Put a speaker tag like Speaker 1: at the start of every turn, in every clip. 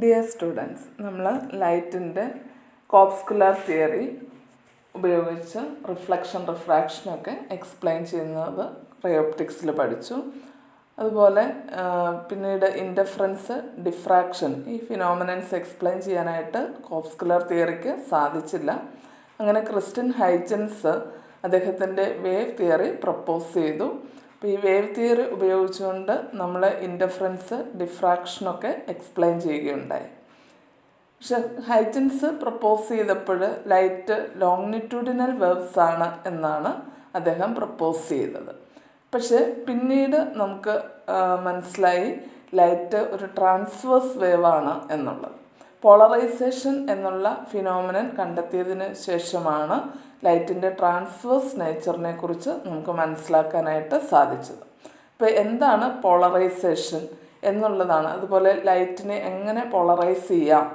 Speaker 1: Dear students, നമ്മൾ ലൈറ്റിൻ്റെ corpuscular theory ഉപയോഗിച്ച് റിഫ്ലക്ഷൻ റിഫ്രാക്ഷനൊക്കെ എക്സ്പ്ലെയിൻ ചെയ്യുന്നത് റയോപ്റ്റിക്സിൽ പഠിച്ചു. അതുപോലെ പിന്നീട് ഇൻ്റർഫറൻസ്, ഡിഫ്രാക്ഷൻ, ഈ ഫിനോമിനൻസ് എക്സ്പ്ലെയിൻ ചെയ്യാനായിട്ട് കോർപ്പസ്കുലർ തിയറിക്ക് സാധിച്ചില്ല. അങ്ങനെ ക്രിസ്റ്റ്യൻ ഹൈജൻസ് അദ്ദേഹത്തിൻ്റെ വേവ് തിയറി പ്രപ്പോസ് ചെയ്തു. അപ്പോൾ ഈ വേവ് തിയറി ഉപയോഗിച്ചുകൊണ്ട് നമ്മൾ ഇൻ്റർഫറൻസ്, ഡിഫ്രാക്ഷനൊക്കെ എക്സ്പ്ലെയിൻ ചെയ്യുകയുണ്ടായി. പക്ഷെ ഹൈജൻസ് പ്രപ്പോസ് ചെയ്തപ്പോൾ ലൈറ്റ് ലോങ്ങിറ്റ്യൂഡിനൽ വേവ്സ് ആണ് എന്നാണ് അദ്ദേഹം പ്രപ്പോസ് ചെയ്തത്. പക്ഷെ പിന്നീട് നമുക്ക് മനസ്സിലായി ലൈറ്റ് ഒരു ട്രാൻസ്വേഴ്സ് വേവാണ് എന്നുള്ളത്. പോളറൈസേഷൻ എന്നുള്ള ഫിനോമിനൻ കണ്ടെത്തിയതിന് ശേഷമാണ് ലൈറ്റിൻ്റെ ട്രാൻസ്വേഴ്സ് നേച്ചറിനെ കുറിച്ച് നമുക്ക് മനസ്സിലാക്കാനായിട്ട് സാധിച്ചത്. ഇപ്പോൾ എന്താണ് പോളറൈസേഷൻ എന്നുള്ളതാണ്, അതുപോലെ ലൈറ്റിനെ എങ്ങനെ പോളറൈസ് ചെയ്യാം,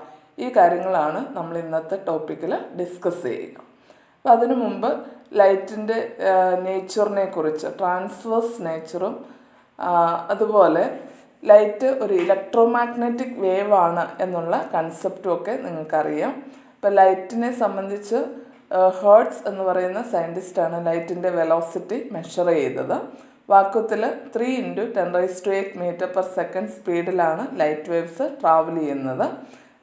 Speaker 1: ഈ കാര്യങ്ങളാണ് നമ്മൾ ഇന്നത്തെ ടോപ്പിക്കിൽ ഡിസ്കസ് ചെയ്യുക. അപ്പോൾ അതിനു മുമ്പ് ലൈറ്റിൻ്റെ നേച്ചറിനെ കുറിച്ച്, ട്രാൻസ്വേഴ്സ് നേച്ചറും അതുപോലെ ലൈറ്റ് ഒരു ഇലക്ട്രോമാഗ്നറ്റിക് വേവ് ആണ് എന്നുള്ള കൺസെപ്റ്റും ഒക്കെ നിങ്ങൾക്കറിയാം. ഇപ്പോൾ ലൈറ്റിനെ സംബന്ധിച്ച് ഹേർട്സ് എന്ന് പറയുന്ന സയൻറ്റിസ്റ്റാണ് ലൈറ്റിൻ്റെ വെലോസിറ്റി മെഷർ ചെയ്തത്. വാക്വത്തിൽ 3 × 10⁸ സ്പീഡിലാണ് ലൈറ്റ് വേവ്സ് ട്രാവൽ ചെയ്യുന്നത്.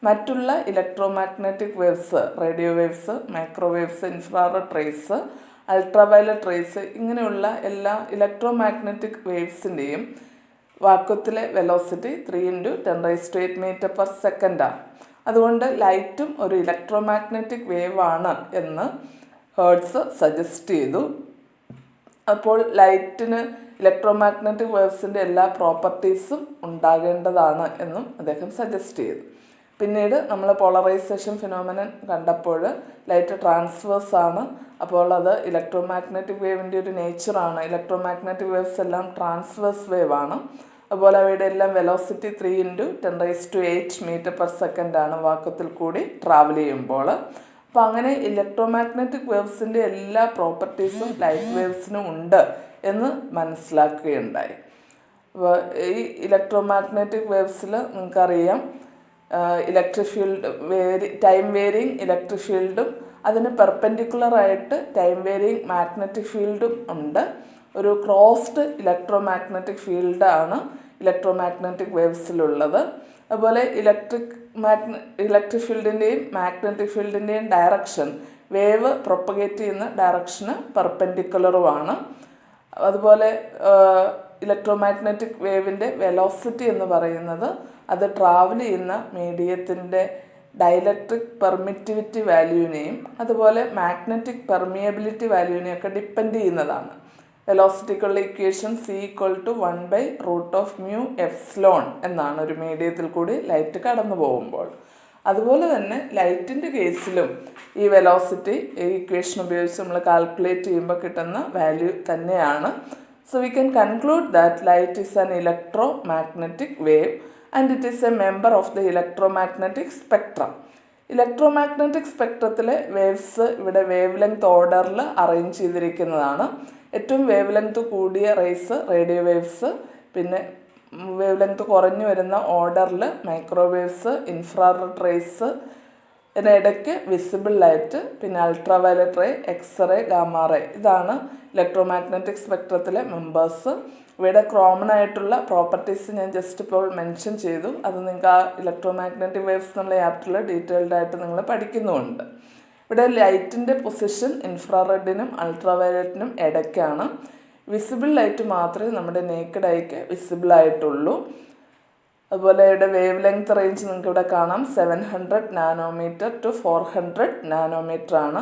Speaker 1: മറ്റുള്ള electromagnetic waves, radio waves, microwaves, infrared raise, ultraviolet raise, ഇങ്ങനെയുള്ള എല്ലാ ഇലക്ട്രോമാഗ്നറ്റിക് വേവ്സിൻ്റെയും വാക്വത്തിലെ വെലോസിറ്റി 3 × 10⁸ ആണ്. അതുകൊണ്ട് ലൈറ്റും ഒരു ഇലക്ട്രോമാഗ്നറ്റിക് വേവ് ആണ് എന്ന് ഹേർട്സ് സജസ്റ്റ് ചെയ്തു. അപ്പോൾ ലൈറ്റിന് ഇലക്ട്രോമാഗ്നറ്റിക് വേവ്സിൻ്റെ എല്ലാ പ്രോപ്പർട്ടീസും ഉണ്ടാകേണ്ടതാണ് എന്നും അദ്ദേഹം സജസ്റ്റ് ചെയ്തു. പിന്നീട് നമ്മൾ പോളറൈസേഷൻ ഫിനോമിനൻ കണ്ടപ്പോൾ ലൈറ്റ് ട്രാൻസ്വേഴ്സ് ആണ്, അപ്പോൾ അത് ഇലക്ട്രോമാഗ്നറ്റിക് വേവിൻ്റെ ഒരു നേച്ചറാണ്. ഇലക്ട്രോമാഗ്നറ്റിക് വേവ്സ് എല്ലാം ട്രാൻസ്വേഴ്സ് വേവ് ആണ്. അതുപോലെ അവയുടെ എല്ലാം വെലോസിറ്റി 3 × 10⁸ ആണ് വാക്വത്തിൽ കൂടി ട്രാവൽ ചെയ്യുമ്പോൾ. അപ്പോൾ അങ്ങനെ ഇലക്ട്രോമാഗ്നറ്റിക് വേവ്സിൻ്റെ എല്ലാ പ്രോപ്പർട്ടീസും ലൈറ്റ് വേവ്സിനും ഉണ്ട് എന്ന് മനസ്സിലാക്കുകയുണ്ടായി. അപ്പോൾ ഈ ഇലക്ട്രോമാഗ്നറ്റിക് വേവ്സിൽ നിങ്ങൾക്കറിയാം electric field, time varying electric ഫീൽഡും അതിന് പെർപെൻഡിക്കുലറായിട്ട് ടൈം വേരിയിങ് മാഗ്നറ്റിക് ഫീൽഡും ഉണ്ട്. ഒരു ക്രോസ്ഡ് ഇലക്ട്രോമാഗ്നറ്റിക് ഫീൽഡാണ് ഇലക്ട്രോമാഗ്നറ്റിക് വേവ്സിലുള്ളത്. അതുപോലെ ഇലക്ട്രിക് ഫീൽഡിൻ്റെയും മാഗ്നറ്റിക് ഫീൽഡിൻ്റെയും ഡയറക്ഷൻ വേവ് പ്രൊപ്പഗേറ്റ് ചെയ്യുന്ന ഡയറക്ഷന് പെർപെൻഡിക്കുലറുമാണ്. അതുപോലെ ഇലക്ട്രോമാഗ്നറ്റിക് വേവിൻ്റെ വെലോസിറ്റി എന്ന് പറയുന്നത് അത് ട്രാവൽ ചെയ്യുന്ന മീഡിയത്തിൻ്റെ ഡൈലക്ട്രിക് പെർമിറ്റിവിറ്റി വാല്യൂവിനെയും അതുപോലെ മാഗ്നറ്റിക് പെർമിയബിലിറ്റി വാല്യൂവിനെയൊക്കെ ഡിപ്പെൻഡ് ചെയ്യുന്നതാണ്. വെലോസിറ്റിക്കുള്ള ഇക്വേഷൻ C=√με എന്നാണ് ഒരു മീഡിയത്തിൽ കൂടി ലൈറ്റ് കടന്നു പോകുമ്പോൾ. അതുപോലെ തന്നെ ലൈറ്റിൻ്റെ കേസിലും ഈ വെലോസിറ്റി ഇക്വേഷൻ ഉപയോഗിച്ച് നമ്മൾ കാൽക്കുലേറ്റ് ചെയ്യുമ്പോൾ കിട്ടുന്ന വാല്യൂ തന്നെയാണ്. So we can conclude that light is an electromagnetic wave and it is a member of the electromagnetic spectrum. Electromagnetic സ്പെക്ട്രത്തിലെ വേവ്സ് ഇവിടെ വേവ് ലെങ്ത് ഓർഡറിൽ അറേഞ്ച് ചെയ്തിരിക്കുന്നതാണ്. ഏറ്റവും വേവ് ലെങ്ത് കൂടിയ റേസ് റേഡിയോ വേവ്സ്, പിന്നെ വേവ് ലെങ്ത് കുറഞ്ഞു വരുന്ന ഓർഡറിൽ മൈക്രോവേവ്സ്, ഇൻഫ്രാറെഡ് റേസ്, ഇതിനിടയ്ക്ക് വിസിബിൾ ലൈറ്റ്, പിന്നെ ultraviolet ray, X ray, gamma ray, ഇതാണ് ഇലക്ട്രോമാഗ്നറ്റിക് സ്പെക്ട്രത്തിലെ മെമ്പേഴ്സ്. ഇവയുടെ കോമൺ ആയിട്ടുള്ള പ്രോപ്പർട്ടീസ് ഞാൻ ജസ്റ്റ് ഇപ്പോൾ മെൻഷൻ ചെയ്തു. അത് നിങ്ങൾക്ക് ആ ഇലക്ട്രോമാഗ്നറ്റിക് വേവ്സ് എന്നുള്ള ചാപ്റ്ററിൽ ഡീറ്റെയിൽഡ് ആയിട്ട് നിങ്ങൾ പഠിക്കുന്നുമുണ്ട്. ഇവിടെ ലൈറ്റിൻ്റെ പൊസിഷൻ ഇൻഫ്രാറെഡിനും അൾട്രാവയലറ്റിനും ഇടയ്ക്കാണ്. വിസിബിൾ ലൈറ്റ് മാത്രമേ നമ്മുടെ നേക്കഡ് ഐക്ക് വിസിബിൾ ആയിട്ടുള്ളൂ. അതുപോലെ ഇവിടെ വേവ് ലെങ്ത് റേഞ്ച് നിങ്ങൾക്ക് ഇവിടെ കാണാം. 700 നാനോമീറ്റർ ടു 400 നാനോമീറ്റർ ആണ്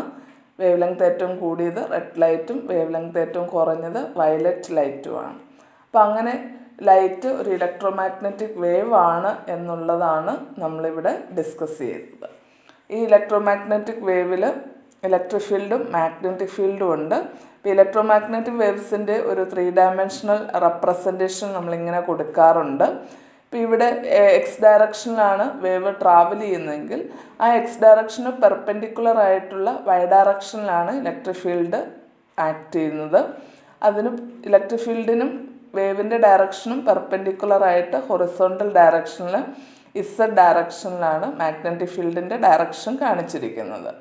Speaker 1: വേവ് ലെങ്ത് ഏറ്റവും കൂടിയത് റെഡ് ലൈറ്റും, വേവ് ലെങ്ത് ഏറ്റവും കുറഞ്ഞത് വയലറ്റ് ലൈറ്റുമാണ്. അപ്പോൾ അങ്ങനെ ലൈറ്റ് ഒരു ഇലക്ട്രോമാഗ്നറ്റിക് വേവ് ആണ് എന്നുള്ളതാണ് നമ്മളിവിടെ ഡിസ്കസ് ചെയ്തത്. ഈ ഇലക്ട്രോമാഗ്നറ്റിക് വേവിൽ ഇലക്ട്രിക് ഫീൽഡും മാഗ്നറ്റിക് ഫീൽഡും ഉണ്ട്. ഇപ്പോൾ ഇലക്ട്രോമാഗ്നറ്റിക് വേവ്സിൻ്റെ ഒരു 3 ഡയമെൻഷണൽ റെപ്രസെൻറ്റേഷൻ നമ്മളിങ്ങനെ കൊടുക്കാറുണ്ട്. ഇപ്പോൾ ഇവിടെ എക്സ് ഡയറക്ഷനിലാണ് വേവ് ട്രാവൽ ചെയ്യുന്നതെങ്കിൽ ആ എക്സ് ഡയറക്ഷന് പെർപെൻഡിക്കുലർ ആയിട്ടുള്ള വൈ ഡയറക്ഷനിലാണ് ഇലക്ട്രിക് ഫീൽഡ് ആക്ട് ചെയ്യുന്നത്. അതിന് ഇലക്ട്രിക് ഫീൽഡിനും വേവിൻ്റെ ഡയറക്ഷനും പെർപെൻഡിക്കുലർ ആയിട്ട് ഹൊറിസോണ്ടൽ ഡയറക്ഷനിൽ ഇസഡ് ഡയറക്ഷനിലാണ് മാഗ്നറ്റിക് ഫീൽഡിൻ്റെ ഡയറക്ഷൻ കാണിച്ചിരിക്കുന്നത്.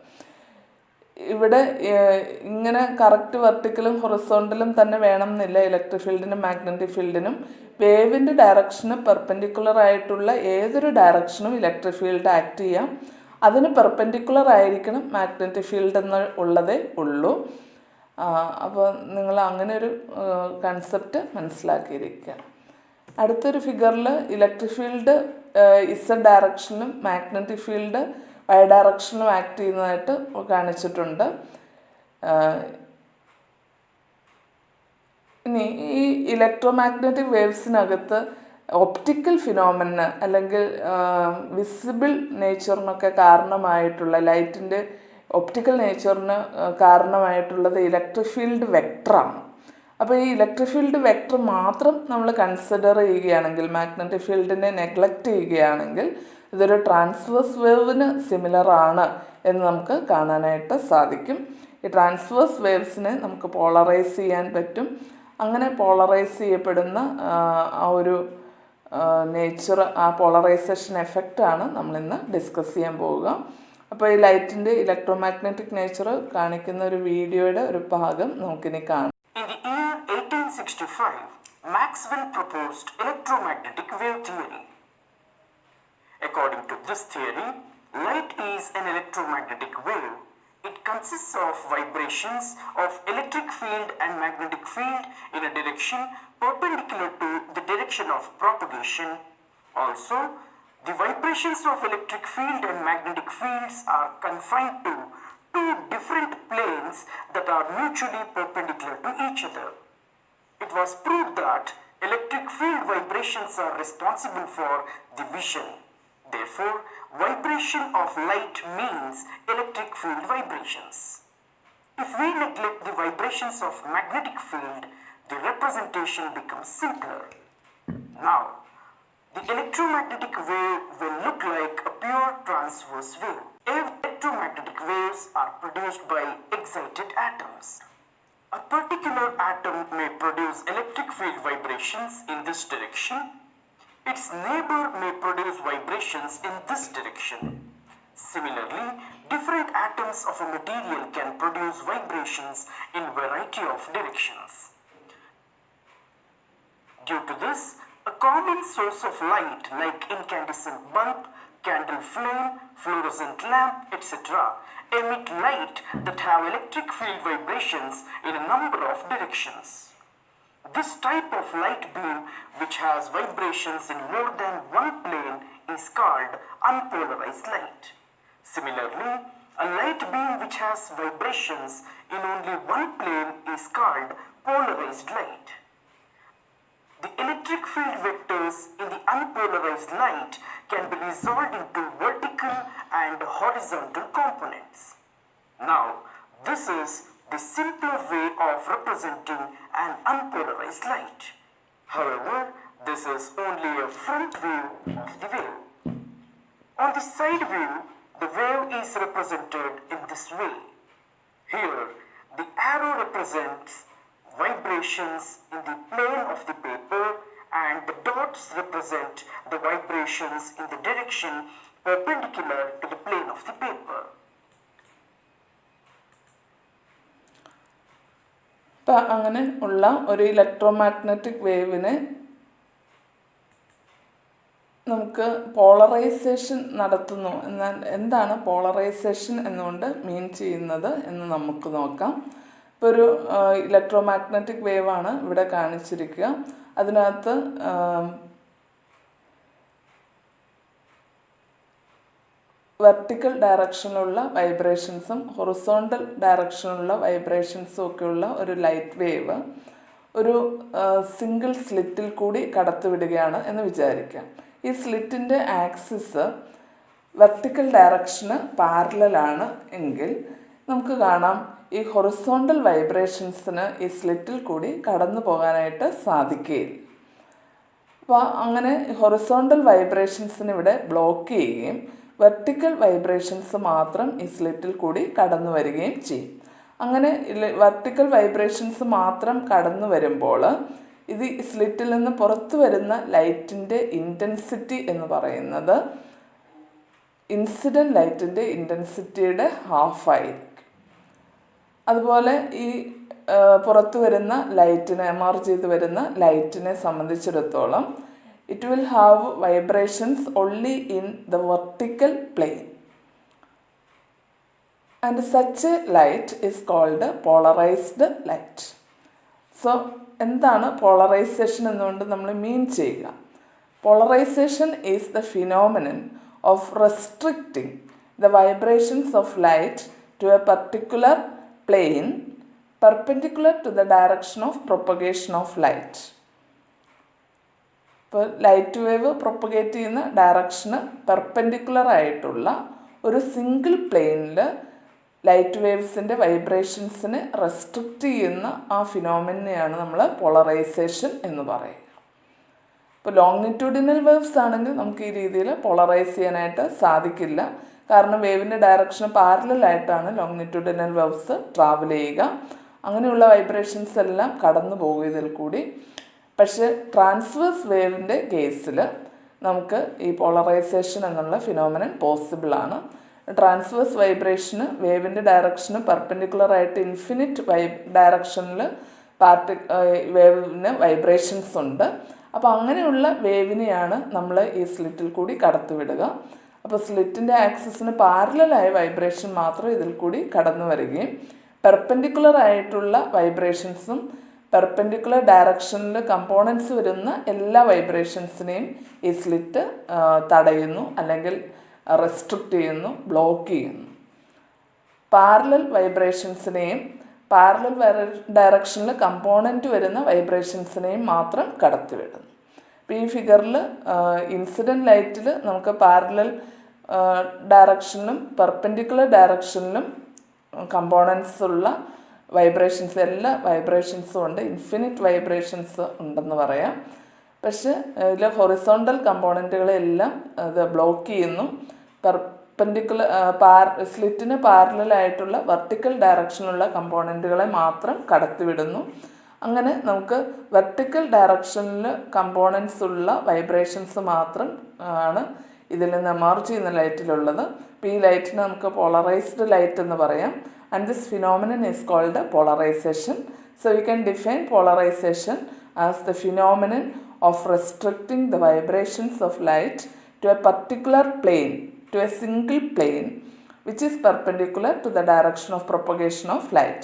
Speaker 1: ഇവിടെ ഇങ്ങനെ കറക്റ്റ് വെർട്ടിക്കലും ഹൊറിസോണ്ടലും തന്നെ വേണം എന്നില്ല ഇലക്ട്രിക് ഫീൽഡിനും മാഗ്നറ്റിക് ഫീൽഡിനും. വേവിൻ്റെ ഡയറക്ഷന് പെർപെൻഡിക്കുലർ ആയിട്ടുള്ള ഏതൊരു ഡയറക്ഷനും ഇലക്ട്രിക് ഫീൽഡ് ആക്ട് ചെയ്യാം. അതിന് പെർപെൻഡിക്കുലർ ആയിരിക്കണം മാഗ്നറ്റിക് ഫീൽഡ് എന്ന് ഉള്ളതേ ഉള്ളൂ. അപ്പോൾ നിങ്ങൾ അങ്ങനെ ഒരു കൺസെപ്റ്റ് മനസ്സിലാക്കിയിരിക്കുക. അടുത്തൊരു ഫിഗറിൽ ഇലക്ട്രിക് ഫീൽഡ് ഇസഡ് ഡയറക്ഷനിലും മാഗ്നറ്റിക് ഫീൽഡ് വൈ ഡയറക്ഷനിലും ആക്ട് ചെയ്യുന്നതായിട്ട് കാണിച്ചിട്ടുണ്ട്. ഇനി ഈ ഇലക്ട്രോ മാഗ്നറ്റിക് വേവ്സിനകത്ത് ഒപ്റ്റിക്കൽ ഫിനോമിന അല്ലെങ്കിൽ വിസിബിൾ നേച്ചറിനൊക്കെ കാരണമായിട്ടുള്ള ലൈറ്റിൻ്റെ ഒപ്റ്റിക്കൽ നേച്ചറിന് കാരണമായിട്ടുള്ളത് ഇലക്ട്രിക് ഫീൽഡ് വെക്ടറാണ്. അപ്പോൾ ഈ ഇലക്ട്രിക് ഫീൽഡ് വെക്ടർ മാത്രം നമ്മൾ കൺസിഡർ ചെയ്യുകയാണെങ്കിൽ, മാഗ്നറ്റിക് ഫീൽഡിനെ നെഗ്ലക്റ്റ് ചെയ്യുകയാണെങ്കിൽ ഇതൊരു ട്രാൻസ്വേഴ്സ് വേവിന് സിമിലർ ആണ് എന്ന് നമുക്ക് കാണാനായിട്ട് സാധിക്കും. ഈ ട്രാൻസ്വേഴ്സ് വേവ്സിനെ നമുക്ക് പോളറൈസ് ചെയ്യാൻ പറ്റും. അങ്ങനെ പോളറൈസ് ചെയ്യപ്പെടുന്ന ആ ഒരു നേച്ചർ, ആ പോളറൈസേഷൻ എഫക്റ്റാണ് നമ്മളിന്ന് ഡിസ്കസ് ചെയ്യാൻ പോവുക. അപ്പോൾ ഈ ലൈറ്റിൻ്റെ ഇലക്ട്രോ മാഗ്നറ്റിക് നേച്ചർ കാണിക്കുന്ന ഒരു വീഡിയോയുടെ ഒരു ഭാഗം നമുക്കിനി കാണാം.
Speaker 2: In the year 1865, Maxwell proposed electromagnetic wave theory. According to this theory, light is an electromagnetic wave. It consists of vibrations of electric field and magnetic field in a direction perpendicular to the direction of propagation. Also, the vibrations of electric field and magnetic fields are confined to two different planes that are mutually perpendicular to each other. It was proved that electric field vibrations are responsible for the vision. Therefore, vibration of light means electric field vibrations. If we neglect the vibrations of magnetic field, the representation becomes simpler. Now, the electromagnetic wave will look like a pure transverse wave. Electromagnetic waves are produced by excited atoms. A particular atom may produce electric field vibrations in this direction. Its neighbor may produce vibrations in this direction. Similarly, different atoms of a material can produce vibrations in variety of directions. Due to this, a common source of light like incandescent bulb, candle flame, fluorescent lamp, etc. emit light that have electric field vibrations in a number of directions. This type of light beam which has vibrations in more than one plane is called unpolarized light. Similarly, a light beam which has vibrations in only one plane is called polarized light. The electric field vectors in the unpolarized light can be resolved into vertical and horizontal components. Now, this is the simpler way of representing an unpolarized light. However, this is only a front view of the wave. On the side view, the wave is represented in this way. Here, the arrow represents vibrations in the plane of the paper and the dots represent the vibrations in the direction perpendicular to the plane of the paper.
Speaker 1: അപ്പം അങ്ങനെ ഉള്ള ഒരു electro magnetic വേവിനെ നമുക്ക് polarisation നടത്തുന്നു. എന്നാൽ എന്താണ് polarisation എന്നുകൊണ്ട് മീൻ ചെയ്യുന്നത് എന്ന് നമുക്ക് നോക്കാം. ഇപ്പോൾ ഒരു ഇലക്ട്രോ മാഗ്നറ്റിക് വേവാണ് ഇവിടെ കാണിച്ചിരിക്കുക. അതിനകത്ത് വെർട്ടിക്കൽ ഡയറക്ഷനിലുള്ള വൈബ്രേഷൻസും ഹൊറിസോണ്ടൽ ഡയറക്ഷനിലുള്ള വൈബ്രേഷൻസും ഒക്കെയുള്ള ഒരു ലൈറ്റ് വേവ് ഒരു സിംഗിൾ സ്ലിറ്റിൽ കൂടി കടത്തിവിടുകയാണ് എന്ന് വിചാരിക്കാം. ഈ സ്ലിറ്റിൻ്റെ ആക്സിസ് വെർട്ടിക്കൽ ഡയറക്ഷന് പാരലലാണ് എങ്കിൽ നമുക്ക് കാണാം ഈ ഹൊറിസോണ്ടൽ വൈബ്രേഷൻസിന് ഈ സ്ലിറ്റിൽ കൂടി കടന്നു പോകാനായിട്ട് സാധിക്കുകയില്ല. അപ്പോൾ അങ്ങനെ ഹൊറിസോണ്ടൽ വൈബ്രേഷൻസിന് ഇവിടെ ബ്ലോക്ക് ചെയ്യുകയും വെർട്ടിക്കൽ വൈബ്രേഷൻസ് മാത്രം ഈ സ്ലിറ്റിൽ കൂടി കടന്നു വരികയും ചെയ്യും. അങ്ങനെ വെർട്ടിക്കൽ വൈബ്രേഷൻസ് മാത്രം കടന്നു വരുമ്പോൾ ഇത് സ്ലിറ്റിൽ നിന്ന് പുറത്തു വരുന്ന ലൈറ്റിൻ്റെ ഇൻറ്റൻസിറ്റി എന്ന് പറയുന്നത് ഇൻസിഡൻറ്റ് ലൈറ്റിൻ്റെ ഇൻറ്റൻസിറ്റിയുടെ ഹാഫായിരിക്കും. അതുപോലെ ഈ പുറത്തു വരുന്ന ലൈറ്റിനെ എമർജ് ചെയ്ത് വരുന്ന ലൈറ്റിനെ സംബന്ധിച്ചിടത്തോളം it will have vibrations only in the vertical plane and such a light is called polarised light. So എന്താണ് പോളറൈസേഷൻ എന്നുകൊണ്ട് നമ്മൾ മീൻ ചെയ്യുക? Polarisation is the phenomenon of restricting the vibrations of light to a particular plane perpendicular to the direction of propagation of light. ഇപ്പോൾ light wave propagate ചെയ്യുന്ന direction perpendicular ആയിട്ടുള്ള ഒരു single പ്ലെയിനിൽ light വേവ്സിൻ്റെ വൈബ്രേഷൻസിനെ restrict ചെയ്യുന്ന ആ ഫിനോമിനെയാണ് നമ്മൾ polarisation എന്ന് പറയുക. ഇപ്പോൾ ലോങ്ങിറ്റ്യൂഡിനൽ വേവ്സ് ആണെങ്കിൽ നമുക്ക് ഈ രീതിയിൽ പോളറൈസ് ചെയ്യാനായിട്ട് സാധിക്കില്ല. കാരണം വേവിൻ്റെ ഡയറക്ഷന് പാരലായിട്ടാണ് ലോങ്ങിറ്റ്യൂഡിനൽ വേവ്സ് ട്രാവൽ ചെയ്യുക. അങ്ങനെയുള്ള വൈബ്രേഷൻസ് എല്ലാം കടന്നു പോകും ഇതിൽ കൂടി. പക്ഷേ ട്രാൻസ്വേഴ്സ് വേവിൻ്റെ കേസിൽ നമുക്ക് ഈ പോളറൈസേഷൻ എന്നുള്ള phenomenon പോസിബിളാണ്. Transverse vibration വേവിൻ്റെ direction പെർപെൻഡിക്കുലറായിട്ട് infinite ഡയറക്ഷനിൽ വേവിന് വൈബ്രേഷൻസ് ഉണ്ട്. അപ്പോൾ അങ്ങനെയുള്ള വേവിനെയാണ് നമ്മൾ ഈ സ്ലിറ്റിൽ കൂടി കടത്തിവിടുക. അപ്പോൾ സ്ലിറ്റിൻ്റെ ആക്സിസിന് പാരലായ വൈബ്രേഷൻ മാത്രം ഇതിൽ കൂടി കടന്നു വരികയും പെർപെൻഡിക്കുലർ ആയിട്ടുള്ള വൈബ്രേഷൻസും പെർപെൻഡിക്കുലർ ഡയറക്ഷനിൽ കമ്പോണൻസ് വരുന്ന എല്ലാ വൈബ്രേഷൻസിനെയും ഈ സ്ലിറ്റ് തടയുന്നു, അല്ലെങ്കിൽ റെസ്ട്രിക്റ്റ് ചെയ്യുന്നു, ബ്ലോക്ക് ചെയ്യുന്നു. പാരലൽ വൈബ്രേഷൻസിനെയും പാരലൽ ഡയറക്ഷനിൽ കമ്പോണൻറ്റ് വരുന്ന വൈബ്രേഷൻസിനെയും മാത്രം കടത്തിവിടുന്നു. ഇപ്പോൾ ഈ ഫിഗറിൽ ഇൻസിഡൻറ്റ് ലൈറ്റിൽ നമുക്ക് പാരലൽ ഡയറക്ഷനിലും പെർപെൻഡിക്കുലർ ഡയറക്ഷനിലും കമ്പോണൻസ് ഉള്ള വൈബ്രേഷൻസ്, എല്ലാ വൈബ്രേഷൻസും ഉണ്ട്, ഇൻഫിനിറ്റ് വൈബ്രേഷൻസ് ഉണ്ടെന്ന് പറയാം. പക്ഷെ ഇതിൽ ഹൊറിസോണ്ടൽ കമ്പോണൻറ്റുകളെല്ലാം അത് ബ്ലോക്ക് ചെയ്യുന്നു. സ്ലിറ്റിന് പാരലായിട്ടുള്ള വെർട്ടിക്കൽ ഡയറക്ഷനുള്ള കമ്പോണൻറ്റുകളെ മാത്രം കടത്തിവിടുന്നു. അങ്ങനെ നമുക്ക് വെർട്ടിക്കൽ ഡയറക്ഷനിൽ കമ്പോണൻസ് ഉള്ള വൈബ്രേഷൻസ് മാത്രം ആണ് ഇതിൽ നിന്ന് എമർജ് ചെയ്യുന്ന ലൈറ്റിലുള്ളത്. അപ്പോൾ ഈ ലൈറ്റിന് നമുക്ക് പോളറൈസ്ഡ് ലൈറ്റ് എന്ന് പറയാം. And this phenomenon is called polarisation. So we can define polarisation as the phenomenon of restricting the vibrations of light to a particular plane, to a single plane which is perpendicular to the direction of propagation of light.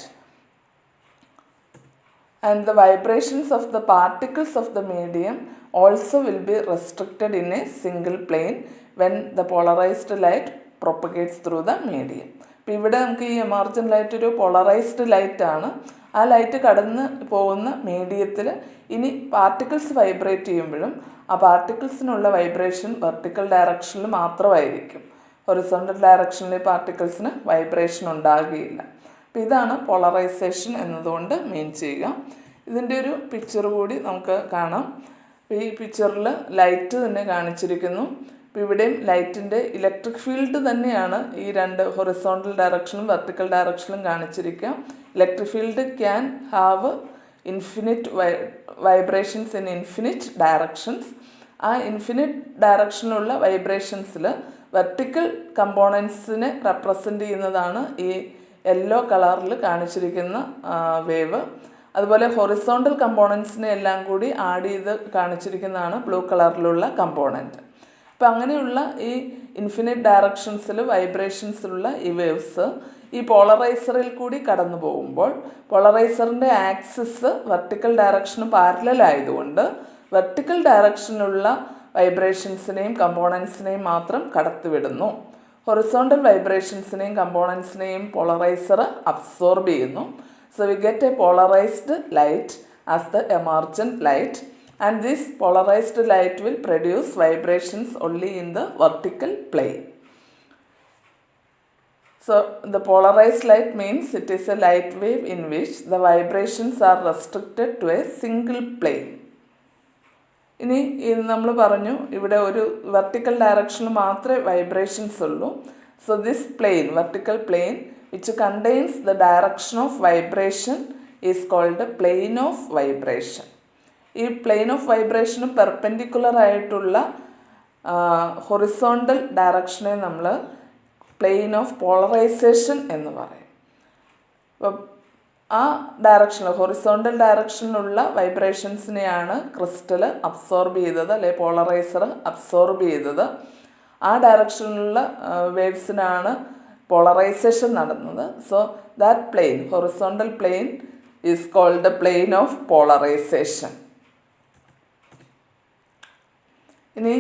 Speaker 1: And the vibrations of the particles of the medium also will be restricted in a single plane when the polarized light propagates through the medium. അപ്പോൾ ഇവിടെ നമുക്ക് ഈ എമർജൻ light ഒരു polarised ലൈറ്റാണ്. ആ light കടന്ന് പോകുന്ന മീഡിയത്തിൽ ഇനി പാർട്ടിക്കിൾസ് വൈബ്രേറ്റ് ചെയ്യുമ്പോഴും ആ പാർട്ടിക്കിൾസിനുള്ള വൈബ്രേഷൻ വെർട്ടിക്കൽ ഡയറക്ഷനിൽ മാത്രമായിരിക്കും. ഹൊറിസോണ്ടൽ ഡയറക്ഷനിൽ പാർട്ടിക്കിൾസിന് വൈബ്രേഷൻ ഉണ്ടാകുകയില്ല. അപ്പോൾ ഇതാണ് പോളറൈസേഷൻ എന്നതുകൊണ്ട് മീൻ ചെയ്യുക. ഇതിൻ്റെ ഒരു പിക്ചർ കൂടി നമുക്ക് കാണാം. ഈ പിക്ചറിൽ ലൈറ്റ് തന്നെ കാണിച്ചിരിക്കുന്നു. അപ്പോൾ ഇവിടെയും ലൈറ്റിൻ്റെ ഇലക്ട്രിക് ഫീൽഡ് തന്നെയാണ് ഈ രണ്ട് ഹൊറിസോണ്ടൽ ഡയറക്ഷനും വെർട്ടിക്കൽ ഡയറക്ഷനും കാണിച്ചിരിക്കുക. Electric field can have infinite vibrations in infinite directions. ആ ഇൻഫിനിറ്റ് ഡയറക്ഷനിലുള്ള വൈബ്രേഷൻസിൽ വെർട്ടിക്കൽ കമ്പോണൻസിനെ റെപ്രസെൻ്റ് ചെയ്യുന്നതാണ് ഈ യെല്ലോ കളറിൽ കാണിച്ചിരിക്കുന്ന വേവ്. അതുപോലെ ഹൊറിസോണ്ടൽ കമ്പോണൻസിനെ എല്ലാം കൂടി ആഡ് ചെയ്ത് കാണിച്ചിരിക്കുന്നതാണ് ബ്ലൂ കളറിലുള്ള കമ്പോണൻറ്റ്. അപ്പോൾ അങ്ങനെയുള്ള ഈ ഇൻഫിനിറ്റ് ഡയറക്ഷൻസിൽ വൈബ്രേഷൻസിലുള്ള ഈ വേവ്സ് ഈ പോളറൈസറിൽ കൂടി കടന്നു പോകുമ്പോൾ പോളറൈസറിൻ്റെ ആക്സിസ് വെർട്ടിക്കൽ ഡയറക്ഷന് പാരലായതുകൊണ്ട് വെർട്ടിക്കൽ ഡയറക്ഷനുള്ള വൈബ്രേഷൻസിനെയും കമ്പോണൻസിനെയും മാത്രം കടത്തിവിടുന്നു. ഹൊറിസോണ്ടൽ വൈബ്രേഷൻസിനെയും കമ്പോണൻസിനെയും പോളറൈസർ അബ്സോർബ് ചെയ്യുന്നു. So we get a polarized light as the emergent light, and this polarized light will produce vibrations only in the vertical plane. So the polarized light means it is a light wave in which the vibrations are restricted to a single plane. ഇനി നമ്മൾ പറഞ്ഞു ഇവിടെ ഒരു vertical ഡയറക്ഷനിൽ മാത്രമേ vibrations ഉള്ളൂ. So this plane, vertical plane, which contains the direction of vibration is called the plane of vibration. ഈ plane of വൈബ്രേഷനും പെർപെൻഡിക്കുലർ ആയിട്ടുള്ള ഹൊറിസോണ്ടൽ ഡയറക്ഷനെ നമ്മൾ പ്ലെയിൻ ഓഫ് പോളറൈസേഷൻ എന്ന് പറയും. അപ്പം ആ ഡയറക്ഷനിൽ ഹൊറിസോണ്ടൽ ഡയറക്ഷനിലുള്ള വൈബ്രേഷൻസിനെയാണ് ക്രിസ്റ്റൽ അബ്സോർബ് ചെയ്തത്, അല്ലെ പോളറൈസർ അബ്സോർബ് ചെയ്തത്. ആ ഡയറക്ഷനിലുള്ള വേവ്സിനാണ് പോളറൈസേഷൻ നടന്നത്. So that plane, horizontal plane, is called the plane of polarisation. ഇനി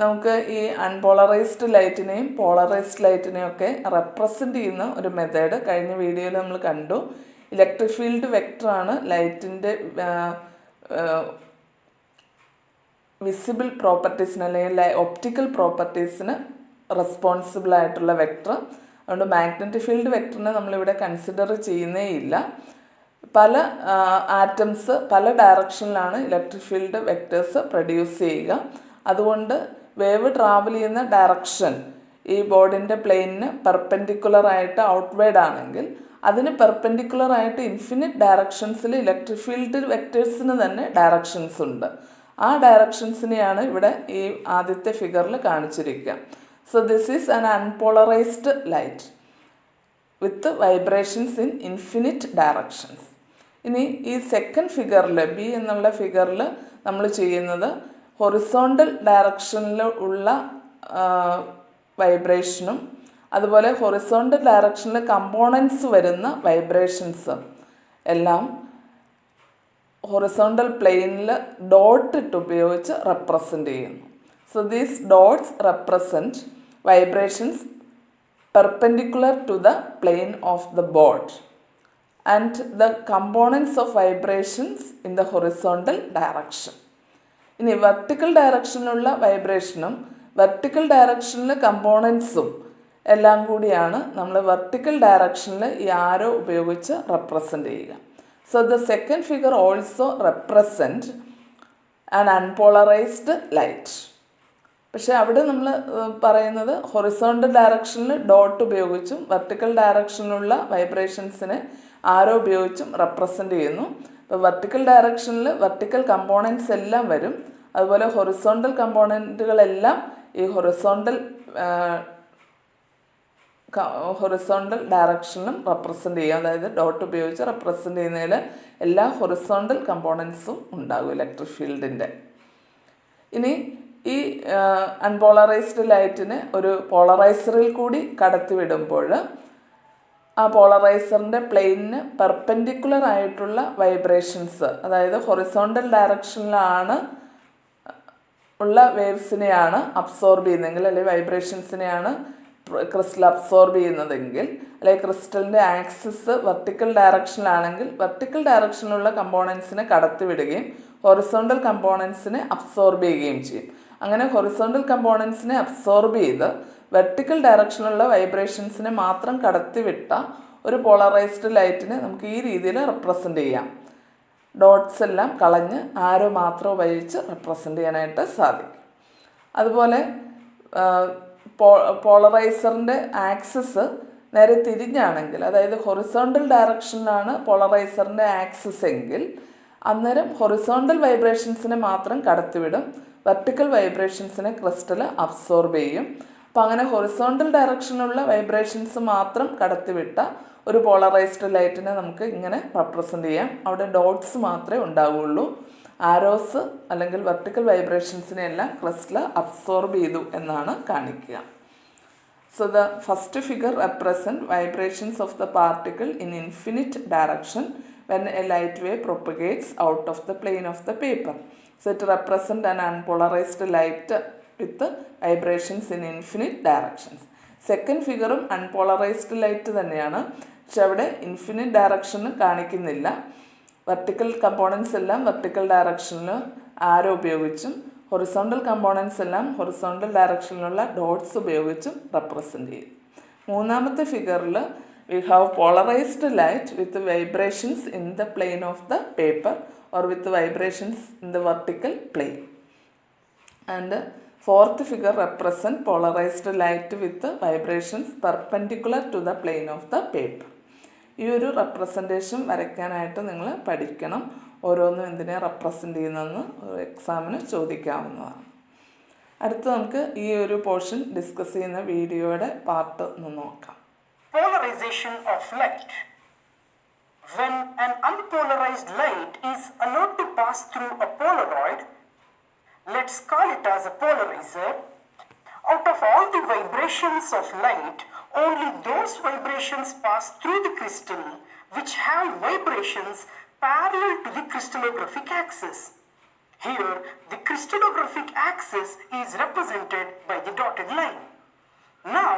Speaker 1: നമുക്ക് ഈ അൺപോളറൈസ്ഡ് ലൈറ്റിനെയും പോളറൈസ്ഡ് ലൈറ്റിനെയും ഒക്കെ റെപ്രസെൻ്റ് ചെയ്യുന്ന ഒരു മെത്തേഡ് കഴിഞ്ഞ വീഡിയോയിൽ നമ്മൾ കണ്ടു. ഇലക്ട്രിക് ഫീൽഡ് വെക്ടറാണ് ലൈറ്റിൻ്റെ വിസിബിൾ പ്രോപ്പർട്ടീസിന് അല്ലെങ്കിൽ ഒപ്റ്റിക്കൽ പ്രോപ്പർട്ടീസിന് റെസ്പോൺസിബിൾ ആയിട്ടുള്ള വെക്ടർ. അതുകൊണ്ട് മാഗ്നറ്റിക് ഫീൽഡ് വെക്ടറിനെ നമ്മളിവിടെ കൺസിഡർ ചെയ്യുന്നേ ഇല്ല. പല ആറ്റംസ് പല ഡയറക്ഷനിലാണ് ഇലക്ട്രിക് ഫീൽഡ് വെക്ടേഴ്സ് പ്രൊഡ്യൂസ് ചെയ്യുക. അതുകൊണ്ട് വേവ് ട്രാവൽ ചെയ്യുന്ന ഡയറക്ഷൻ ഈ ബോർഡിൻ്റെ പ്ലെയിനിന് പെർപെൻഡിക്കുലറായിട്ട് ഔട്ട്വേർഡ് ആണെങ്കിൽ അതിന് പെർപെൻഡിക്കുലറായിട്ട് ഇൻഫിനിറ്റ് ഡയറക്ഷൻസിൽ ഇലക്ട്രിക് ഫീൽഡ് വെക്ടേഴ്സിന് തന്നെ ഡയറക്ഷൻസ് ഉണ്ട്. ആ ഡയറക്ഷൻസിനെയാണ് ഇവിടെ ഈ ആദ്യത്തെ ഫിഗറിൽ കാണിച്ചിരിക്കുക. So this is an unpolarised light with vibrations in infinite directions. ഇനി ഈ സെക്കൻഡ് ഫിഗറിൽ, ബി എന്നുള്ള ഫിഗറിൽ നമ്മൾ ചെയ്യുന്നത് ഹൊറിസോണ്ടൽ ഡയറക്ഷനിൽ ഉള്ള വൈബ്രേഷനും അതുപോലെ ഹൊറിസോണ്ടൽ ഡയറക്ഷനിൽ കമ്പോണൻസ് വരുന്ന വൈബ്രേഷൻസ് എല്ലാം ഹൊറിസോണ്ടൽ പ്ലെയിനിൽ ഡോട്ട് ഇട്ട് ഉപയോഗിച്ച് റെപ്രസെൻ്റ് ചെയ്യുന്നു. So these dots represent vibrations perpendicular to the plane of the board and the components of vibrations in the horizontal direction. ഇനി വെർട്ടിക്കൽ ഡയറക്ഷനിലുള്ള വൈബ്രേഷനും വെർട്ടിക്കൽ ഡയറക്ഷനിൽ കമ്പോണൻസും എല്ലാം കൂടിയാണ് നമ്മൾ വെർട്ടിക്കൽ ഡയറക്ഷനിൽ ഈ ആരോ ഉപയോഗിച്ച് റെപ്രസെൻ്റ് ചെയ്യുക. So the second figure also represent an unpolarised light. പക്ഷേ അവിടെ നമ്മൾ പറയുന്നത് ഹൊറിസോണ്ടൽ ഡയറക്ഷനിൽ ഡോട്ട് ഉപയോഗിച്ചും വെർട്ടിക്കൽ ഡയറക്ഷനിലുള്ള വൈബ്രേഷൻസിനെ ആരോ ഉപയോഗിച്ചും റെപ്രസെൻ്റ് ചെയ്യുന്നു. ഇപ്പോൾ വെർട്ടിക്കൽ ഡയറക്ഷനിൽ വെർട്ടിക്കൽ കമ്പോണൻസ് എല്ലാം വരും. അതുപോലെ ഹൊറിസോണ്ടൽ കമ്പോണൻറ്റുകളെല്ലാം ഈ ഹൊറിസോണ്ടൽ ഡയറക്ഷനിലും റെപ്രസെൻ്റ് ചെയ്യും. അതായത് ഡോട്ട് ഉപയോഗിച്ച് റെപ്രസെൻ്റ് ചെയ്യുന്നതിൽ എല്ലാ ഹൊറിസോണ്ടൽ കമ്പോണൻസും ഉണ്ടാകും ഇലക്ട്രിക് ഫീൽഡിൻ്റെ. ഇനി ഈ അൺപോളറൈസ്ഡ് ലൈറ്റിനെ ഒരു പോളറൈസറിൽ കൂടി കടത്തിവിടുമ്പോൾ ആ പോളറൈസറിൻ്റെ പ്ലെയിനിന് പെർപെൻഡിക്കുലർ ആയിട്ടുള്ള വൈബ്രേഷൻസ്, അതായത് ഹൊറിസോണ്ടൽ ഡയറക്ഷനിലാണ് ഉള്ള വേവ്സിനെയാണ് അബ്സോർബ് ചെയ്യുന്നതെങ്കിൽ, അല്ലെങ്കിൽ വൈബ്രേഷൻസിനെയാണ് ക്രിസ്റ്റൽ അബ്സോർബ് ചെയ്യുന്നതെങ്കിൽ, അല്ലെങ്കിൽ ക്രിസ്റ്റലിൻ്റെ ആക്സിസ് വെർട്ടിക്കൽ ഡയറക്ഷനിലാണെങ്കിൽ വെർട്ടിക്കൽ ഡയറക്ഷനിലുള്ള കമ്പോണൻസിനെ കടത്തിവിടുകയും ഹൊറിസോണ്ടൽ കമ്പോണൻസിനെ അബ്സോർബ് ചെയ്യുകയും ചെയ്യും. അങ്ങനെ ഹൊറിസോണ്ടൽ കമ്പോണൻസിനെ അബ്സോർബ് ചെയ്ത് വെർട്ടിക്കൽ ഡയറക്ഷനിലുള്ള വൈബ്രേഷൻസിനെ മാത്രം കടത്തിവിട്ട ഒരു പോളറൈസ്ഡ് ലൈറ്റിനെ നമുക്ക് ഈ രീതിയിൽ റെപ്രസെൻ്റ് ചെയ്യാം. ഡോട്ട്സ് എല്ലാം കളഞ്ഞ് ആരോ മാത്രം ഉപയോഗിച്ച് റെപ്രസെൻ്റ് ചെയ്യാനായിട്ട് സാധിക്കും. അതുപോലെ പോളറൈസറിൻ്റെ ആക്സിസ് നേരെ തിരിഞ്ഞാണെങ്കിൽ, അതായത് ഹൊറിസോണ്ടൽ ഡയറക്ഷനിലാണ് പോളറൈസറിൻ്റെ ആക്സിസ് എങ്കിൽ അന്നേരം ഹൊറിസോണ്ടൽ വൈബ്രേഷൻസിനെ മാത്രം കടത്തിവിടും, വെർട്ടിക്കൽ വൈബ്രേഷൻസിനെ ക്രിസ്റ്റൽ അബ്സോർബ് ചെയ്യും. അപ്പോൾ അങ്ങനെ ഹൊറിസോണ്ടൽ ഡയറക്ഷനുള്ള വൈബ്രേഷൻസ് മാത്രം കടത്തിവിട്ട ഒരു പോളറൈസ്ഡ് ലൈറ്റിനെ നമുക്ക് ഇങ്ങനെ റെപ്രസെൻ്റ് ചെയ്യാം. അവിടെ ഡോട്ട്സ് മാത്രമേ ഉണ്ടാവുകയുള്ളൂ. ആരോസ് അല്ലെങ്കിൽ വെർട്ടിക്കൽ വൈബ്രേഷൻസിനെ എല്ലാം ക്രിസ്റ്റൽ അബ്സോർബ് ചെയ്തു എന്നാണ് കാണിക്കുക. So the first figure represent vibrations of the particle in infinite direction when a light wave propagates out of the plane of the paper. So it represents an unpolarized light with vibrations in infinite directions. Second ഫിഗറും unpolarised light തന്നെയാണ്, പക്ഷെ അവിടെ infinite direction കാണിക്കുന്നില്ല. Vertical components എല്ലാം vertical ഡയറക്ഷനിൽ arrow ഉപയോഗിച്ചും horizontal components എല്ലാം horizontal ഡയറക്ഷനിലുള്ള ഡോട്ട്സ് ഉപയോഗിച്ചും റെപ്രസെൻ്റ് ചെയ്യും. മൂന്നാമത്തെ ഫിഗറിൽ we have polarized light with vibrations in the plane of the paper or with vibrations in the vertical plane. And fourth figure represent polarized light with vibrations perpendicular to the plane of the paper. ഈ ഒരു representation വരയ്ക്കാനായിട്ട് നിങ്ങൾ പഠിക്കണം. ഓരോന്നും എന്തിനെ represent ചെയ്യുന്നതെന്ന് എക്സാമിന് ചോദിക്കാവുന്നതാണ്. അടുത്ത് നമുക്ക് ഈ ഒരു പോർഷൻ ഡിസ്കസ് ചെയ്യുന്ന വീഡിയോയുടെ പാർട്ട് ഒന്ന് നോക്കാം.
Speaker 2: Polarization of light. When an unpolarized light is allowed to pass through a Polaroid, let's call it as a polarizer, out of all the vibrations of light, only those vibrations pass through the crystal which have vibrations parallel to the crystallographic axis. Here, the crystallographic axis is represented by the dotted line. Now,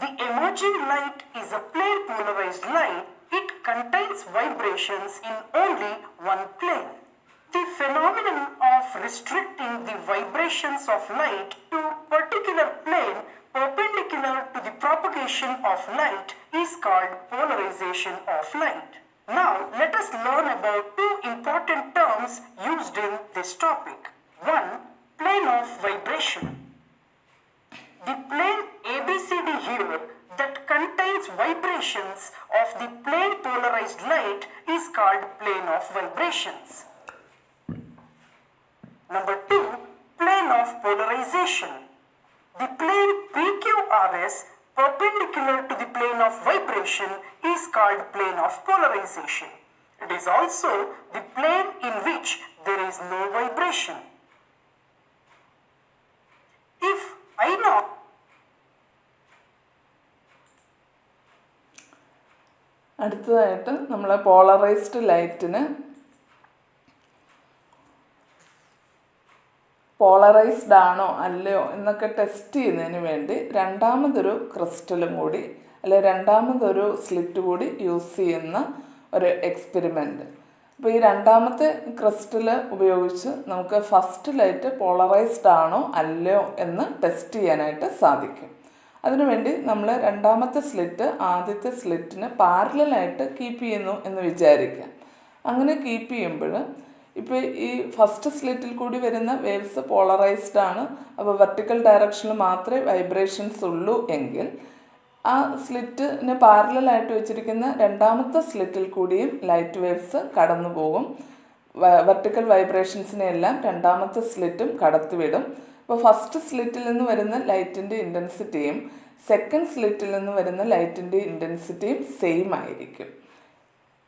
Speaker 2: the emerging light is a plane polarized light. It contains vibrations in only one plane. The phenomenon of restricting the vibrations of light to a particular plane perpendicular to the propagation of light is called polarization of light. Now, let us learn about two important terms used in this topic. One, plane of vibration. The plane ABCD here that contains vibrations of the plane polarized light is called plane of vibrations. Number two, plane of polarization. The plane PQRS perpendicular to the plane of vibration is called plane of polarization. It is also the plane in which there is no vibration. If I know
Speaker 1: അടുത്തതായിട്ട് നമ്മൾ polarised ലൈറ്റിന് polarised ആണോ അല്ലയോ എന്നൊക്കെ test ചെയ്യുന്നതിന് വേണ്ടി രണ്ടാമതൊരു ക്രിസ്റ്റലും കൂടി രണ്ടാമതൊരു സ്ലിറ്റ് കൂടി യൂസ് ചെയ്യുന്ന ഒരു എക്സ്പെരിമെൻറ്റ്. അപ്പോൾ ഈ രണ്ടാമത്തെ ക്രിസ്റ്റൽ ഉപയോഗിച്ച് നമുക്ക് ഫസ്റ്റ് ലൈറ്റ് പോളറൈസ്ഡ് ആണോ അല്ലയോ എന്ന് ടെസ്റ്റ് ചെയ്യാനായിട്ട് സാധിക്കും. അതിനുവേണ്ടി നമ്മൾ രണ്ടാമത്തെ സ്ലിറ്റ് ആദ്യത്തെ സ്ലിറ്റിന് പാരലലായിട്ട് കീപ്പ് ചെയ്യുന്നു എന്ന് വിചാരിക്കാം. അങ്ങനെ കീപ്പ് ചെയ്യുമ്പോൾ ഇപ്പോൾ ഈ ഫസ്റ്റ് സ്ലിറ്റിൽ കൂടി വരുന്ന വേവ്സ് പോളറൈസ്ഡ് ആണ്. അപ്പോൾ വെർട്ടിക്കൽ ഡയറക്ഷനിൽ മാത്രമേ വൈബ്രേഷൻസ് ഉള്ളൂ എങ്കിൽ ആ സ്ലിറ്റിന് പാരലലായിട്ട് വെച്ചിരിക്കുന്ന രണ്ടാമത്തെ സ്ലിറ്റിൽ കൂടിയും ലൈറ്റ് വേവ്സ് കടന്നു പോകും. വെർട്ടിക്കൽ വൈബ്രേഷൻസിനെയെല്ലാം രണ്ടാമത്തെ സ്ലിറ്റും കടത്തിവിടും. അപ്പോൾ ഫസ്റ്റ് സ്ലിറ്റിൽ നിന്ന് വരുന്ന ലൈറ്റിൻ്റെ ഇൻറ്റൻസിറ്റിയും സെക്കൻഡ് സ്ലിറ്റിൽ നിന്ന് വരുന്ന ലൈറ്റിൻ്റെ ഇൻറ്റൻസിറ്റിയും സെയിം ആയിരിക്കും.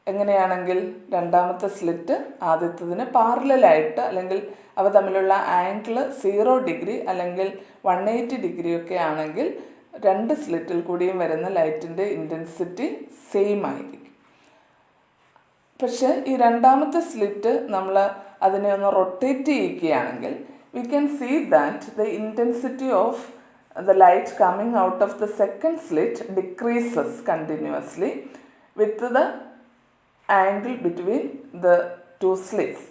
Speaker 1: എങ്ങനെയാണെങ്കിൽ രണ്ടാമത്തെ സ്ലിറ്റ് ആദ്യത്തതിന് പാരലലായിട്ട് അല്ലെങ്കിൽ അവ തമ്മിലുള്ള ആംഗിൾ 0 ഡിഗ്രി അല്ലെങ്കിൽ 180 ഡിഗ്രി ഒക്കെ ആണെങ്കിൽ രണ്ട് സ്ലിറ്റിൽ കൂടിയും വരുന്ന ലൈറ്റിൻ്റെ ഇൻറ്റൻസിറ്റി സെയിം ആയിരിക്കും. പക്ഷേ ഈ രണ്ടാമത്തെ സ്ലിറ്റ് നമ്മൾ അതിനെ ഒന്ന് rotate ചെയ്യിക്കുകയാണെങ്കിൽ we can see that the intensity of the light coming out of the second slit decreases continuously with the angle between the two slits.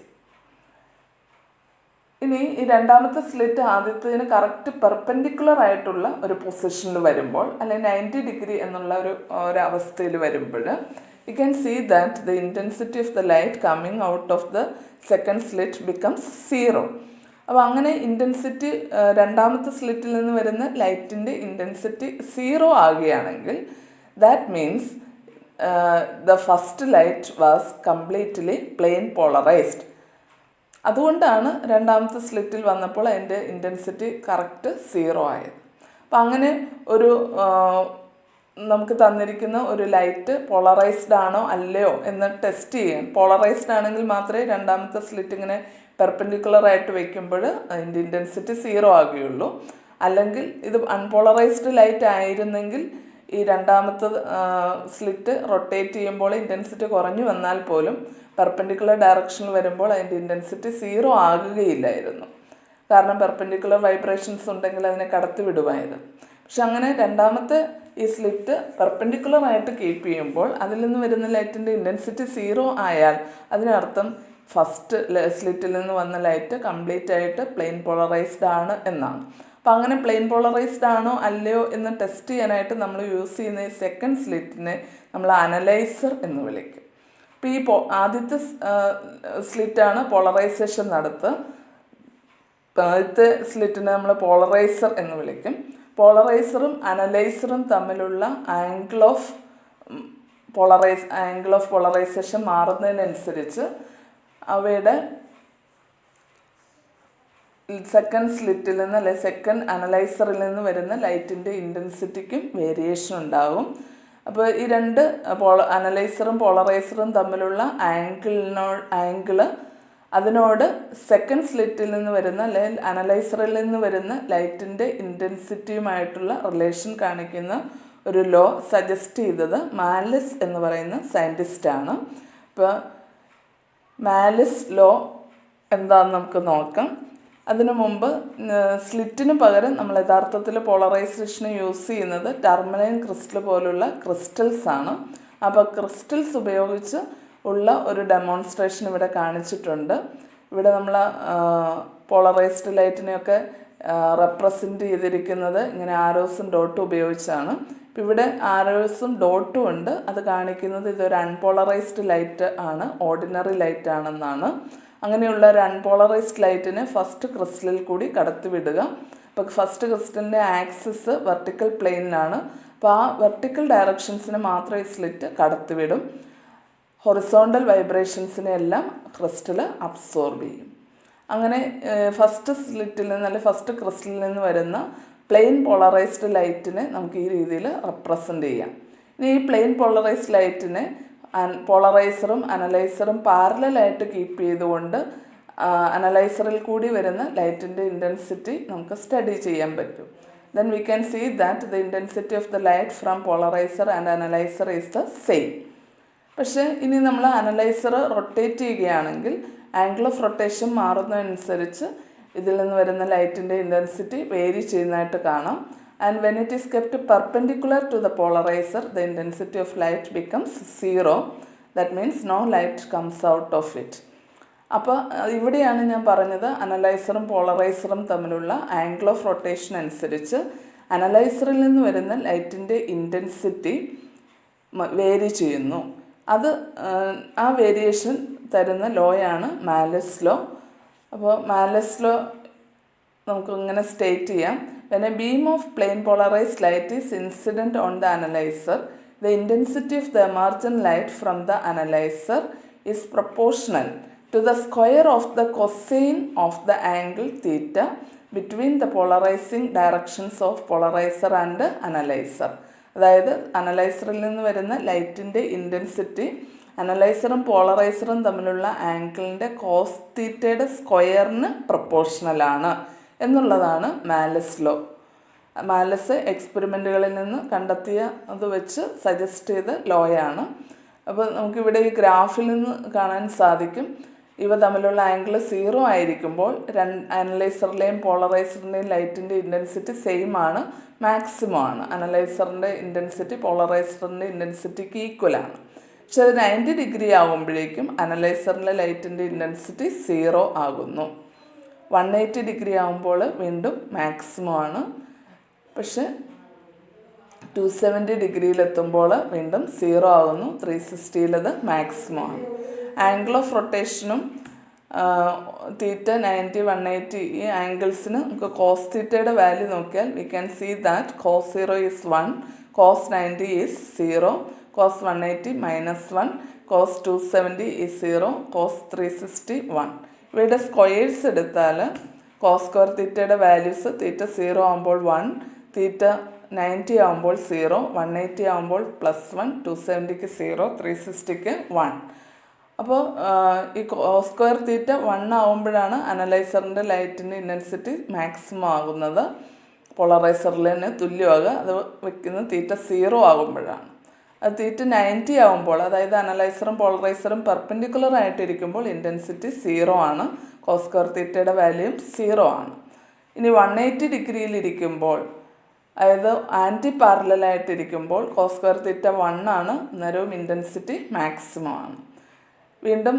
Speaker 1: ഇനി ഈ രണ്ടാമത്തെ സ്ലിറ്റ് ആദ്യത്തതിന് കറക്റ്റ് പെർപെൻഡിക്കുലർ ആയിട്ടുള്ള ഒരു പൊസിഷനിൽ വരുമ്പോൾ അല്ലെങ്കിൽ 90 ഡിഗ്രി എന്നുള്ള ഒരു അവസ്ഥയിൽ വരുമ്പോൾ you can see that the intensity of the light coming out of the second slit becomes 0. അപ്പോൾ അങ്ങനെ ഇൻറ്റൻസിറ്റി രണ്ടാമത്തെ സ്ലിറ്റിൽ നിന്ന് വരുന്ന ലൈറ്റിൻ്റെ ഇൻറ്റൻസിറ്റി 0 ആകുകയാണെങ്കിൽ that means the first light was completely plane polarised. അതുകൊണ്ടാണ് രണ്ടാമത്തെ സ്ലിറ്റിൽ വന്നപ്പോൾ അതിൻ്റെ ഇൻറ്റൻസിറ്റി കറക്റ്റ് 0 ആയത്. അപ്പം അങ്ങനെ ഒരു നമുക്ക് തന്നിരിക്കുന്ന ഒരു ലൈറ്റ് പോളറൈസ്ഡ് ആണോ അല്ലയോ എന്ന് ടെസ്റ്റ് ചെയ്യാൻ, പോളറൈസ്ഡ് ആണെങ്കിൽ മാത്രമേ രണ്ടാമത്തെ സ്ലിറ്റ് ഇങ്ങനെ പെർപെൻഡിക്കുലറായിട്ട് വയ്ക്കുമ്പോൾ അതിൻ്റെ ഇൻറ്റൻസിറ്റി 0 ആകുകയുള്ളൂ. അല്ലെങ്കിൽ ഇത് അൺപോളറൈസ്ഡ് ലൈറ്റ് ആയിരുന്നെങ്കിൽ ഈ രണ്ടാമത്തെ സ്ലിറ്റ് റൊട്ടേറ്റ് ചെയ്യുമ്പോൾ ഇൻറ്റൻസിറ്റി കുറഞ്ഞു വന്നാൽ പോലും പെർപെൻഡിക്കുലർ ഡയറക്ഷനിൽ വരുമ്പോൾ അതിൻ്റെ ഇൻറ്റൻസിറ്റി 0 ആകുകയില്ലായിരുന്നു. കാരണം പെർപെൻഡിക്കുലർ വൈബ്രേഷൻസ് ഉണ്ടെങ്കിൽ അതിനെ കടത്തി വിടുമായിരുന്നു. പക്ഷെ അങ്ങനെ രണ്ടാമത്തെ ഈ സ്ലിറ്റ് പെർപെൻഡിക്കുലറായിട്ട് കീപ്പ് ചെയ്യുമ്പോൾ അതിൽ നിന്ന് വരുന്ന ലൈറ്റിൻ്റെ ഇൻറ്റൻസിറ്റി 0 ആയാൽ അതിനർത്ഥം ഫസ്റ്റ് സ്ലിറ്റിൽ നിന്ന് വന്ന ലൈറ്റ് കംപ്ലീറ്റ് ആയിട്ട് പ്ലെയിൻ പോളറൈസ്ഡ് ആണ് എന്നാണ്. അപ്പോൾ അങ്ങനെ പ്ലെയിൻ പോളറൈസ്ഡ് ആണോ അല്ലയോ എന്ന് ടെസ്റ്റ് ചെയ്യാനായിട്ട് നമ്മൾ യൂസ് ചെയ്യുന്ന ഈ സെക്കൻഡ് സ്ലിറ്റിനെ നമ്മൾ അനലൈസർ എന്ന് വിളിക്കും. അപ്പോൾ ഈ ആദ്യത്തെ സ്ലിറ്റാണ് പോളറൈസേഷൻ നടത്തുക. ആദ്യത്തെ സ്ലിറ്റിനെ നമ്മൾ പോളറൈസർ എന്ന് വിളിക്കും. പോളറൈസറും അനലൈസറും തമ്മിലുള്ള ആംഗിൾ ഓഫ് പോളറൈസേഷൻ മാറുന്നതിനനുസരിച്ച് അവയുടെ സെക്കൻഡ് സ്ലിറ്റിൽ നിന്ന് അല്ലെങ്കിൽ സെക്കൻഡ് അനലൈസറിൽ നിന്ന് വരുന്ന ലൈറ്റിൻ്റെ ഇൻറ്റൻസിറ്റിക്കും വേരിയേഷൻ ഉണ്ടാകും. അപ്പോൾ ഈ രണ്ട് അനലൈസറും പോളറൈസറും തമ്മിലുള്ള ആംഗിള് അതിനോട് സെക്കൻഡ് സ്ലിറ്റിൽ നിന്ന് വരുന്ന അല്ലെങ്കിൽ അനലൈസറിൽ നിന്ന് വരുന്ന ലൈറ്റിൻ്റെ ഇൻറ്റൻസിറ്റിയുമായിട്ടുള്ള റിലേഷൻ കാണിക്കുന്ന ഒരു ലോ സജസ്റ്റ് ചെയ്തത് മാലിസ് എന്ന് പറയുന്ന സയൻറ്റിസ്റ്റാണ്. ഇപ്പോൾ മാലിസ് ലോ എന്താണെന്ന് നമുക്ക് നോക്കാം. അതിനു മുമ്പ് സ്ലിറ്റിന് പകരം നമ്മൾ യഥാർത്ഥത്തിൽ പോളറൈസേഷന് യൂസ് ചെയ്യുന്നത് ടർമലൈൻ ക്രിസ്റ്റൽ പോലുള്ള ക്രിസ്റ്റൽസ് ആണ്. അപ്പോൾ ക്രിസ്റ്റൽസ് ഉപയോഗിച്ച് ഉള്ള ഒരു ഡെമോൺസ്ട്രേഷൻ ഇവിടെ കാണിച്ചിട്ടുണ്ട്. ഇവിടെ നമ്മൾ പോളറൈസ്ഡ് ലൈറ്റിനെയൊക്കെ റെപ്രസെൻറ്റ് ചെയ്തിരിക്കുന്നത് ഇങ്ങനെ ആരോസും ഡോട്ടും ഉപയോഗിച്ചാണ്. ഇപ്പം ഇവിടെ ആരോസും ഡോട്ടും ഉണ്ട്. അത് കാണിക്കുന്നത് ഇതൊരു അൺപോളറൈസ്ഡ് ലൈറ്റ് ആണ്, ഓർഡിനറി ലൈറ്റ് ആണെന്നാണ്. അങ്ങനെയുള്ള ഒരു അൺപോളറൈസ്ഡ് ലൈറ്റിനെ ഫസ്റ്റ് ക്രിസ്റ്റലിൽ കൂടി കടത്തി വിടുക. അപ്പോൾ ഫസ്റ്റ് ക്രിസ്റ്റലിൻ്റെ ആക്സിസ് വെർട്ടിക്കൽ പ്ലെയിനിലാണ്. അപ്പോൾ ആ വെർട്ടിക്കൽ ഡയറക്ഷൻസിന് മാത്രം ഈ സ്ലിറ്റ് കടത്തിവിടും. ഹൊറിസോണ്ടൽ വൈബ്രേഷൻസിനെ എല്ലാം ക്രിസ്റ്റൽ അബ്സോർബ് ചെയ്യും. അങ്ങനെ ഫസ്റ്റ് സ്ലിറ്റിൽ നിന്ന് അല്ലെങ്കിൽ ഫസ്റ്റ് ക്രിസ്റ്റലിൽ നിന്ന് വരുന്ന പ്ലെയിൻ പോളറൈസ്ഡ് ലൈറ്റിനെ നമുക്ക് ഈ രീതിയിൽ റെപ്രസെൻ്റ് ചെയ്യാം. ഇനി ഈ പ്ലെയിൻ പോളറൈസ്ഡ് ലൈറ്റിനെ പോളറൈസറും അനലൈസറും പാരലലായിട്ട് കീപ്പ് ചെയ്തുകൊണ്ട് അനലൈസറിൽ കൂടി വരുന്ന ലൈറ്റിൻ്റെ ഇൻറ്റൻസിറ്റി നമുക്ക് സ്റ്റഡി ചെയ്യാൻ പറ്റും. Then we can see that the intensity of the light from polariser and analyser is the same. പക്ഷേ ഇനി നമ്മൾ അനലൈസർ റൊട്ടേറ്റ് ചെയ്യുകയാണെങ്കിൽ ആംഗിൾ ഓഫ് റൊട്ടേഷൻ മാറുന്നതനുസരിച്ച് ഇതിൽ നിന്ന് വരുന്ന ലൈറ്റിൻ്റെ ഇൻറ്റൻസിറ്റി വേരി ചെയ്യുന്നതായിട്ട് കാണാം. And when it is kept perpendicular to the polarizer, the intensity of light becomes 0. That means no light comes out of it. അപ്പോൾ ഇവിടെയാണ് ഞാൻ പറഞ്ഞത് അനലൈസറും പോളറൈസറും തമ്മിലുള്ള ആംഗിൾ ഓഫ് റൊട്ടേഷൻ അനുസരിച്ച് അനലൈസറിൽ നിന്ന് വരുന്ന ലൈറ്റിൻ്റെ ഇൻറ്റൻസിറ്റി വേരി ചെയ്യുന്നു. അത് ആ വേരിയേഷൻ തരുന്ന ലോയാണ് മാലസ് ലോ. അപ്പോൾ മാലസ് ലോ നമുക്ക് ഇങ്ങനെ സ്റ്റേറ്റ് ചെയ്യാം. When a beam of plane polarized light is incident on the analyzer, the intensity of the emergent light from the analyzer is proportional to the square of the cosine of the angle theta between the polarizing directions of polarizer and analyzer. അതായത് അനലൈസറിൽ നിന്ന് വരുന്ന ലൈറ്റിൻ്റെ intensity അനലൈസറും പോളറൈസറും തമ്മിലുള്ള ആംഗിളിൻ്റെ cos തീറ്റയുടെ സ്ക്വയറിന് പ്രൊപ്പോർഷണലാണ് എന്നുള്ളതാണ് Marles law. Marles എക്സ്പെരിമെൻറ്റുകളിൽ നിന്ന് കണ്ടെത്തിയ അത് വെച്ച് സജസ്റ്റ് ചെയ്ത ലോയാണ്. അപ്പോൾ നമുക്കിവിടെ ഈ ഗ്രാഫിൽ നിന്ന് കാണാൻ സാധിക്കും ഇവ തമ്മിലുള്ള ആംഗിൾ 0 ആയിരിക്കുമ്പോൾ അനലൈസറിലെയും പോളറൈസറിൻ്റെയും ലൈറ്റിൻ്റെ ഇൻറ്റൻസിറ്റി സെയിം ആണ്, മാക്സിമം ആണ്. അനലൈസറിൻ്റെ ഇൻറ്റൻസിറ്റി പോളറൈസറിൻ്റെ ഇൻറ്റൻസിറ്റിക്ക് ഈക്വലാണ്. പക്ഷെ അത് 90 ഡിഗ്രി ആകുമ്പോഴേക്കും അനലൈസറിലെ ലൈറ്റിൻ്റെ ഇൻറ്റൻസിറ്റി 0 ആകുന്നു. 180 ഡിഗ്രി ആകുമ്പോൾ വീണ്ടും മാക്സിമം ആണ്. പക്ഷെ 270 ഡിഗ്രിയിലെത്തുമ്പോൾ വീണ്ടും 0 ആകുന്നു. 360 മാക്സിമം ആണ്. ആംഗിൾ ഓഫ് റൊട്ടേഷനും തീറ്റ 90, 180 ഈ ആംഗിൾസിന് നമുക്ക് കോസ് തീറ്റയുടെ വാല്യൂ നോക്കിയാൽ we can see that cos 0 is 1, cos 90 is 0, cos 180 -1, cos 270 is 0, cos 360 1. ഇവയുടെ സ്ക്വയേഴ്സ് എടുത്താൽ കോസ് സ്ക്വയർ തീറ്റയുടെ വാല്യൂസ് തീറ്റ 0 ആകുമ്പോൾ 1, തീറ്റ 90 ആകുമ്പോൾ 0, 180 ആകുമ്പോൾ +1, 270ക്ക് 0, 360ക്ക് 1. അപ്പോൾ ഈ കോസ് സ്ക്വയർ തീറ്റ 1 ആകുമ്പോഴാണ് അനലൈസറിൻ്റെ ലൈറ്റിൻ്റെ ഇൻറ്റൻസിറ്റി മാക്സിമം ആകുന്നത്. പോളറൈസറിൽ തന്നെ തുല്യമാകുക അത് വയ്ക്കുന്നത് തീറ്റ 0 ആകുമ്പോഴാണ്. അത് തീറ്റ 90 ആകുമ്പോൾ അതായത് അനലൈസറും പോളറൈസറും പെർപെൻഡിക്കുലർ ആയിട്ടിരിക്കുമ്പോൾ ഇൻറ്റൻസിറ്റി 0 ആണ്. കോസ് സ്ക്വയർ തീറ്റയുടെ വാല്യൂയും 0 ആണ്. ഇനി 180 ഡിഗ്രിയിലിരിക്കുമ്പോൾ അതായത് ആൻറ്റി പാരലലായിട്ടിരിക്കുമ്പോൾ കോസ് സ്ക്വയർ തീറ്റ 1 ആണ്, അന്നേരവും ഇൻറ്റൻസിറ്റി മാക്സിമം ആണ്. വീണ്ടും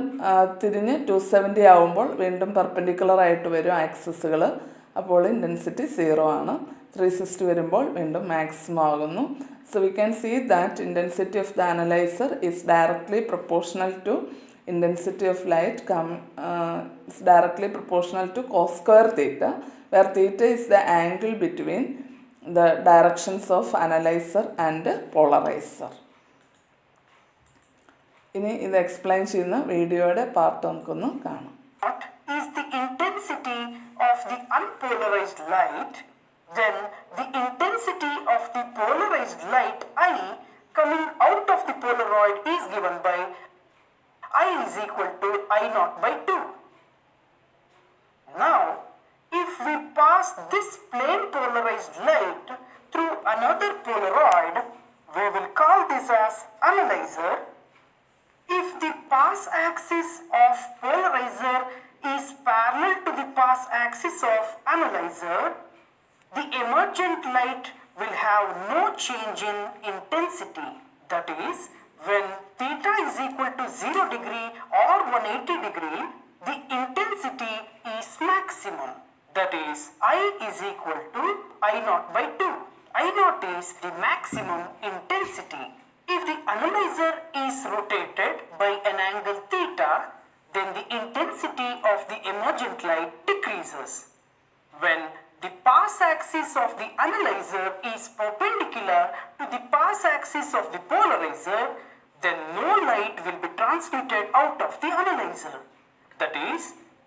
Speaker 1: തിരിഞ്ഞ് 270 ആകുമ്പോൾ വീണ്ടും പെർപെൻഡിക്കുലർ ആയിട്ട് വരും ആക്സിസുകൾ, അപ്പോൾ ഇൻറ്റൻസിറ്റി 0 ആണ്. 360 വരുമ്പോൾ വീണ്ടും മാക്സിമം ആകുന്നു. So we can see that intensity of the analyzer is directly proportional to intensity of light is directly proportional to cos square theta, where theta is the angle between the directions of analyzer and polarizer. ഇനി ഇത് explain ചെയ്യുന്ന വീഡിയോയുടെ part നമുക്കൊന്ന് കാണാം.
Speaker 2: What is the intensity of the unpolarized light? Then the intensity of the polarized light I coming out of the Polaroid is given by I is equal to I naught by 2. Now, if we pass this plane polarized light through another Polaroid, we will call this as analyzer. If the pass axis of polarizer is parallel to the pass axis of analyzer, the emergent light will have no change in intensity. That is, when theta is equal to 0 degree or 180 degree, the intensity is maximum. That is, I is equal to I naught by 2. I naught is the maximum intensity. If the analyzer is rotated by an angle theta, then the intensity of the emergent light decreases. When the pass axis of the analyzer is perpendicular to the pass axis of the polarizer, then no light will be transmitted out of the analyzer. That is,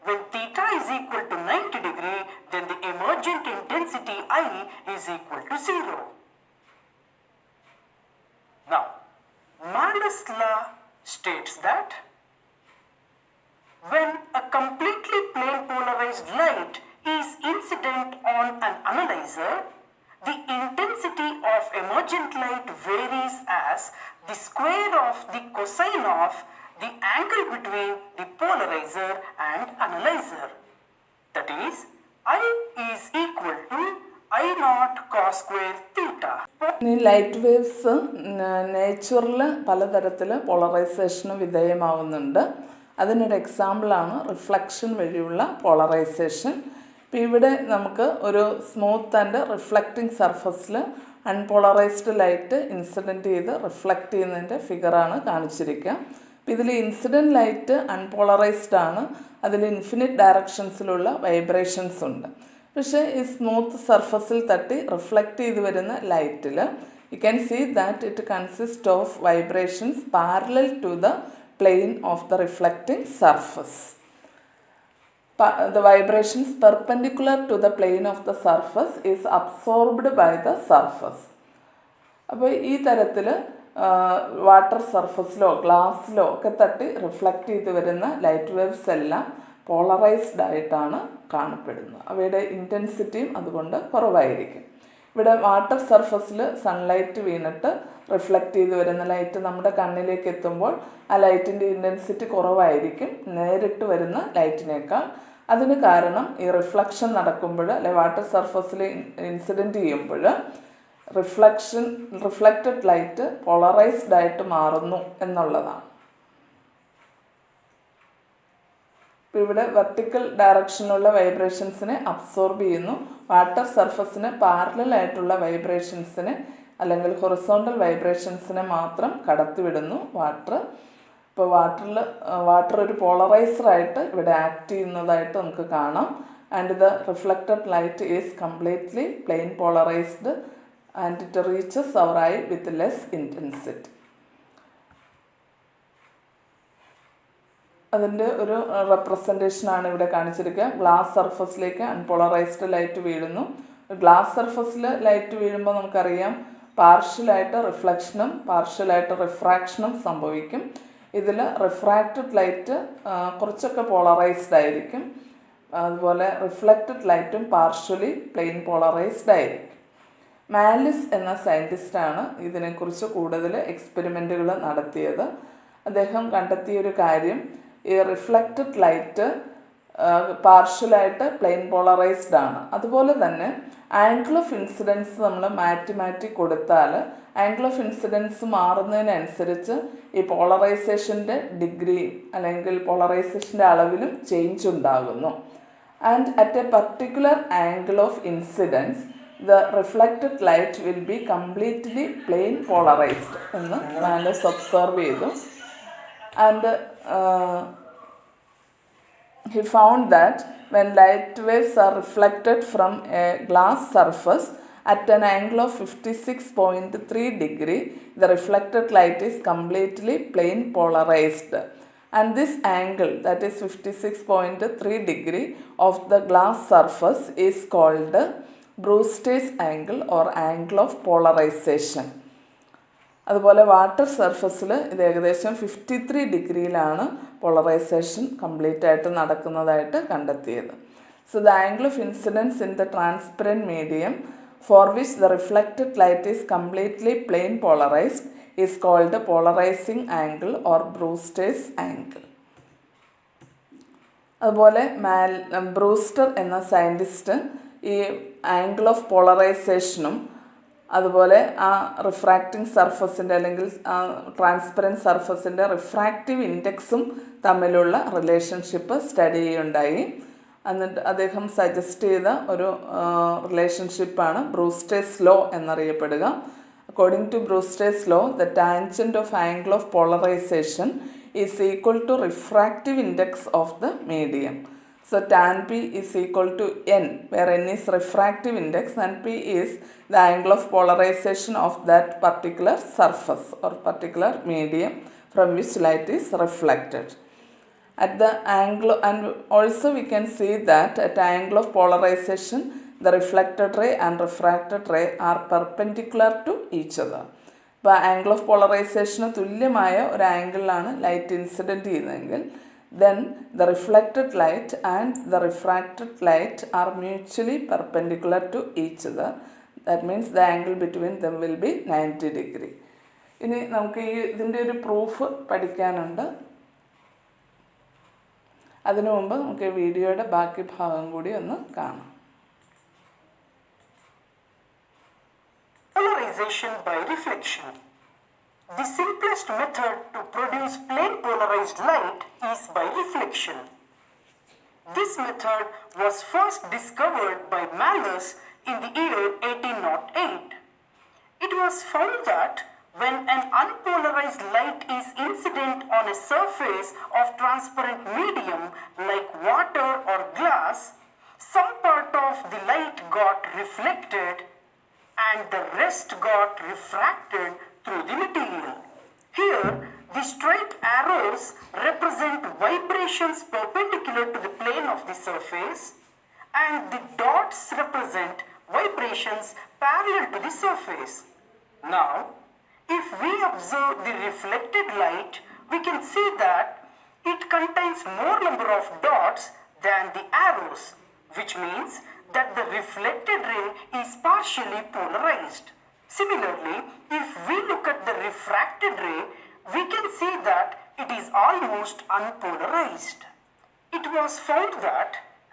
Speaker 2: when theta is equal to 90 degree, then the emergent intensity I is equal to 0. Now, Malus law states that when a completely plane polarized light is incident on an analyzer, the intensity of emergent light varies as the square of the cosine of the angle between the polarizer and analyzer. That is, I is equal to I naught cos square theta.
Speaker 1: ഈ light waves നേച്ചറിൽ പലതരത്തിൽ പോളറൈസേഷന് വിധേയമാവുന്നുണ്ട്. അതിനൊരു എക്സാമ്പിളാണ് reflection വഴിയുള്ള polarisation. ഇപ്പോൾ ഇവിടെ നമുക്ക് ഒരു smooth and reflecting സർഫസിൽ അൺപോളറൈസ്ഡ് ലൈറ്റ് ഇൻസിഡൻറ്റ് ചെയ്ത് റിഫ്ലക്റ്റ് ചെയ്യുന്നതിൻ്റെ ഫിഗറാണ് കാണിച്ചിരിക്കുക. അപ്പോൾ ഇതിൽ ഇൻസിഡൻറ്റ് ലൈറ്റ് അൺപോളറൈസ്ഡ് ആണ്. അതിൽ ഇൻഫിനിറ്റ് ഡയറക്ഷൻസിലുള്ള വൈബ്രേഷൻസ് ഉണ്ട്. പക്ഷേ ഈ സ്മൂത്ത് സർഫസിൽ തട്ടി റിഫ്ലക്റ്റ് ചെയ്ത് വരുന്ന ലൈറ്റിൽ you can see that it consist of vibrations parallel to the plane of the reflecting surface. The vibrations perpendicular to the plane of the surface is absorbed by the surface. അപ്പോൾ ഈ തരത്തിൽ water സർഫസിലോ ഗ്ലാസ്സിലോ ഒക്കെ തട്ടി reflect ചെയ്ത് വരുന്ന light waves എല്ലാം polarised ആയിട്ടാണ് കാണപ്പെടുന്നത്. അവയുടെ ഇൻറ്റൻസിറ്റിയും അതുകൊണ്ട് കുറവായിരിക്കും. ഇവിടെ വാട്ടർ സർഫസിൽ സൺലൈറ്റ് വീണിട്ട് റിഫ്ലക്റ്റ് ചെയ്ത് വരുന്ന ലൈറ്റ് നമ്മുടെ കണ്ണിലേക്ക് എത്തുമ്പോൾ ആ ലൈറ്റിൻ്റെ ഇൻറ്റൻസിറ്റി കുറവായിരിക്കും നേരിട്ട് വരുന്ന ലൈറ്റിനേക്കാൾ. അതിന് കാരണം ഈ റിഫ്ലക്ഷൻ നടക്കുമ്പോൾ അല്ലെ വാട്ടർ സർഫസിൽ ഇൻസിഡൻറ്റ് ചെയ്യുമ്പോൾ റിഫ്ലക്റ്റഡ് ലൈറ്റ് പോളറൈസ്ഡ് ആയിട്ട് മാറുന്നു എന്നുള്ളതാണ്. ഇപ്പോൾ ഇവിടെ വെർട്ടിക്കൽ ഡയറക്ഷനുള്ള വൈബ്രേഷൻസിനെ അബ്സോർബ് ചെയ്യുന്നു. വാട്ടർ സർഫസിന് പാരലലായിട്ടുള്ള വൈബ്രേഷൻസിനെ അല്ലെങ്കിൽ ഹൊറിസോണ്ടൽ വൈബ്രേഷൻസിനെ മാത്രം കടത്തിവിടുന്നു വാട്ടർ. ഇപ്പോൾ വാട്ടർ ഒരു പോളറൈസറായിട്ട് ഇവിടെ ആക്ട് ചെയ്യുന്നതായിട്ട് നമുക്ക് കാണാം. And the reflected light is completely plane polarised and it reaches our eye with less intensity. അതിൻ്റെ ഒരു റെപ്രസെൻറ്റേഷനാണ് ഇവിടെ കാണിച്ചിരിക്കുക. ഗ്ലാസ് സർഫസിലേക്ക് അൺപോളറൈസ്ഡ് ലൈറ്റ് വീഴുന്നു. ഗ്ലാസ് സർഫസിൽ ലൈറ്റ് വീഴുമ്പോൾ നമുക്കറിയാം പാർഷ്യലായിട്ട് റിഫ്ലക്ഷനും പാർഷ്യലായിട്ട് റിഫ്രാക്ഷനും സംഭവിക്കും. ഇതിൽ റിഫ്രാക്റ്റഡ് ലൈറ്റ് കുറച്ചൊക്കെ പോളറൈസ്ഡ് ആയിരിക്കും. അതുപോലെ റിഫ്ലക്റ്റഡ് ലൈറ്റും പാർഷ്യലി പ്ലെയിൻ പോളറൈസ്ഡ് ആയിരിക്കും. മാലിസ് എന്ന സയൻറ്റിസ്റ്റാണ് ഇതിനെക്കുറിച്ച് കൂടുതൽ എക്സ്പെരിമെൻറ്റുകൾ നടത്തിയത്. അദ്ദേഹം കണ്ടെത്തിയൊരു കാര്യം ഈ റിഫ്ലക്റ്റഡ് ലൈറ്റ് പാർഷ്യലായിട്ട് പ്ലെയിൻ പോളറൈസ്ഡ് ആണ്. അതുപോലെ തന്നെ ആംഗിൾ ഓഫ് ഇൻസിഡൻസ് നമ്മൾ മാറ്റി കൊടുത്താൽ ആംഗിൾ ഓഫ് ഇൻസിഡൻസ് മാറുന്നതിനനുസരിച്ച് ഈ പോളറൈസേഷൻ്റെ ഡിഗ്രി അല്ലെങ്കിൽ പോളറൈസേഷൻ്റെ അളവിലും ചേഞ്ച് ഉണ്ടാകുന്നു. And at A particular angle of incidents the reflected light will be completely plane polarized എന്ന് മാലസ് ഒബ്സർവ് ചെയ്തു. And he found that when light waves are reflected from a glass surface At an angle of 56.3 degree, the reflected light is completely plane polarized. And this angle, that is 56.3 degree of the glass surface, is called Brewster's angle or angle of polarization. അതുപോലെ water സർഫസിൽ ഇത് ഏകദേശം 53 ഡിഗ്രിയിലാണ് polarisation complete ആയിട്ട് നടക്കുന്നതായിട്ട് കണ്ടെത്തിയത്. So the angle of incidence in the transparent medium for which the reflected light is completely plane polarised is called polarising angle or Brewster's angle. അതുപോലെ Brewster എന്ന scientist ഈ ആംഗിൾ ഓഫ് പോളറൈസേഷനും അതുപോലെ ആ refracting സർഫസിൻ്റെ അല്ലെങ്കിൽ ട്രാൻസ്പെറൻറ്റ് സർഫസിൻ്റെ റിഫ്രാക്റ്റീവ് ഇൻഡെക്സും തമ്മിലുള്ള relationship study ചെയ്യുകയുണ്ടായി. എന്നിട്ട് അദ്ദേഹം സജസ്റ്റ് ചെയ്ത ഒരു റിലേഷൻഷിപ്പാണ് ബ്രൂസ്റ്റേഴ്സ് ലോ എന്നറിയപ്പെടുക. According to Brewster's law, the tangent of angle of polarisation is equal to refractive index of the medium. So tan P is equal to N, where N is refractive index and P is the angle of polarization of that particular surface or particular medium from which light is reflected. At the angle, and also we can see that at the angle of polarization, the reflected ray and refracted ray are perpendicular to each other. അപ്പോൾ angle of പോളറൈസേഷന് തുല്യമായ ഒരു ആംഗിളിലാണ് light incident ചെയ്യുന്നതെങ്കിൽ then the reflected light and the refracted light are mutually perpendicular to each other. That means the angle between them will be 90 degree. ഇനി നമുക്ക് ഇതിൻ്റെ ഒരു proof പഠിക്കാനുണ്ട്. അതിനു മുമ്പ് നമുക്ക് വീഡിയോയുടെ ബാക്കി ഭാഗം കൂടി ഒന്ന് കാണാം.
Speaker 2: Polarization by reflection. The simplest method to produce plane polarized light is by reflection. This method was first discovered by Malus in the year 1808. It was found that when an unpolarized light is incident on a surface of transparent medium like water or glass, some part of the light got reflected and the rest got refracted through the material. Here, the straight arrows represent vibrations perpendicular to the plane of the surface and the dots represent vibrations parallel to the surface. Now, if we observe the reflected light, we can see that it contains more number of dots than the arrows, which means that the reflected ray is partially polarized. Similarly, if we look at the refracted ray, we can see that it is almost unpolarized. It was found that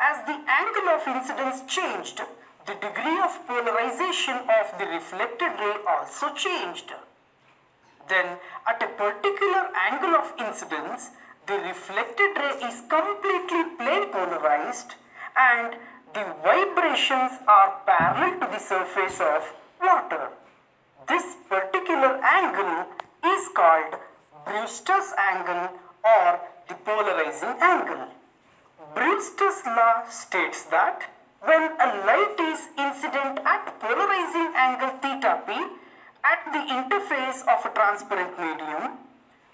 Speaker 2: as the angle of incidence changed, the degree of polarization of the reflected ray also changed. Then, at a particular angle of incidence, the reflected ray is completely plane polarized and the vibrations are parallel to the surface of water. This particular angle is called Brewster's angle or the polarizing angle. Brewster's law states that when a light is incident at polarizing angle theta p at the interface of a transparent medium,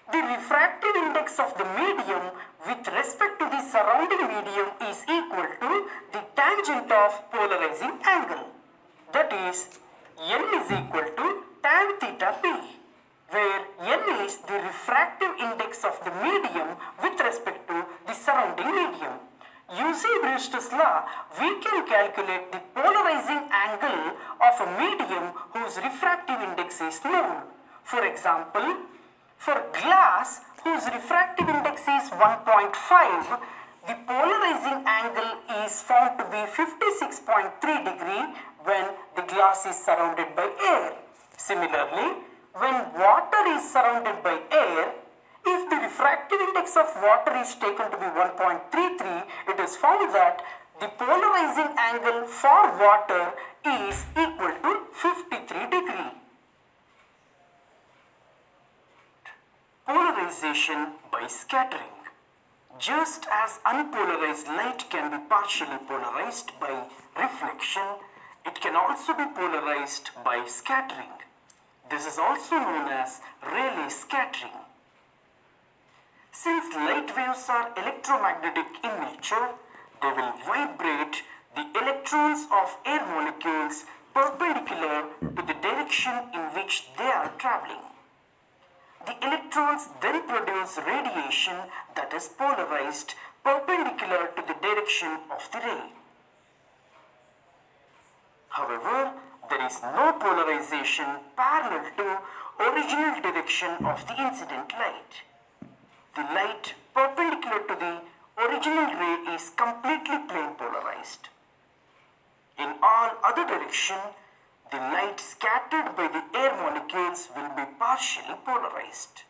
Speaker 2: the refractive index of the medium with respect to the surrounding medium is equal to the tangent of polarizing angle. That is, N is equal to tan theta p, where N is the refractive index of the medium with respect to the surrounding medium. Using Brewster's law, we can calculate the polarizing angle of a medium whose refractive index is known. For example, for glass whose refractive index is 1.5, the polarizing angle is found to be 56.3 degree when the glass is surrounded by air. Similarly, when water is surrounded by air, if the refractive index of water is taken to be 1.33, it is found that the polarizing angle for water is equal to 53 degree. Polarization by scattering. Just as unpolarized light can be partially polarized by reflection, It can also be polarized by scattering. This is also known as Rayleigh scattering. Since light waves are electromagnetic in nature, they will vibrate the electrons of air molecules perpendicular to the direction in which they are traveling. The electrons then produce radiation that is polarized perpendicular to the direction of the ray. However, there is no polarization parallel to original direction of the incident light. The light perpendicular to the original ray is completely plane polarized. In all other direction, the light scattered by the air molecules will be partially polarized.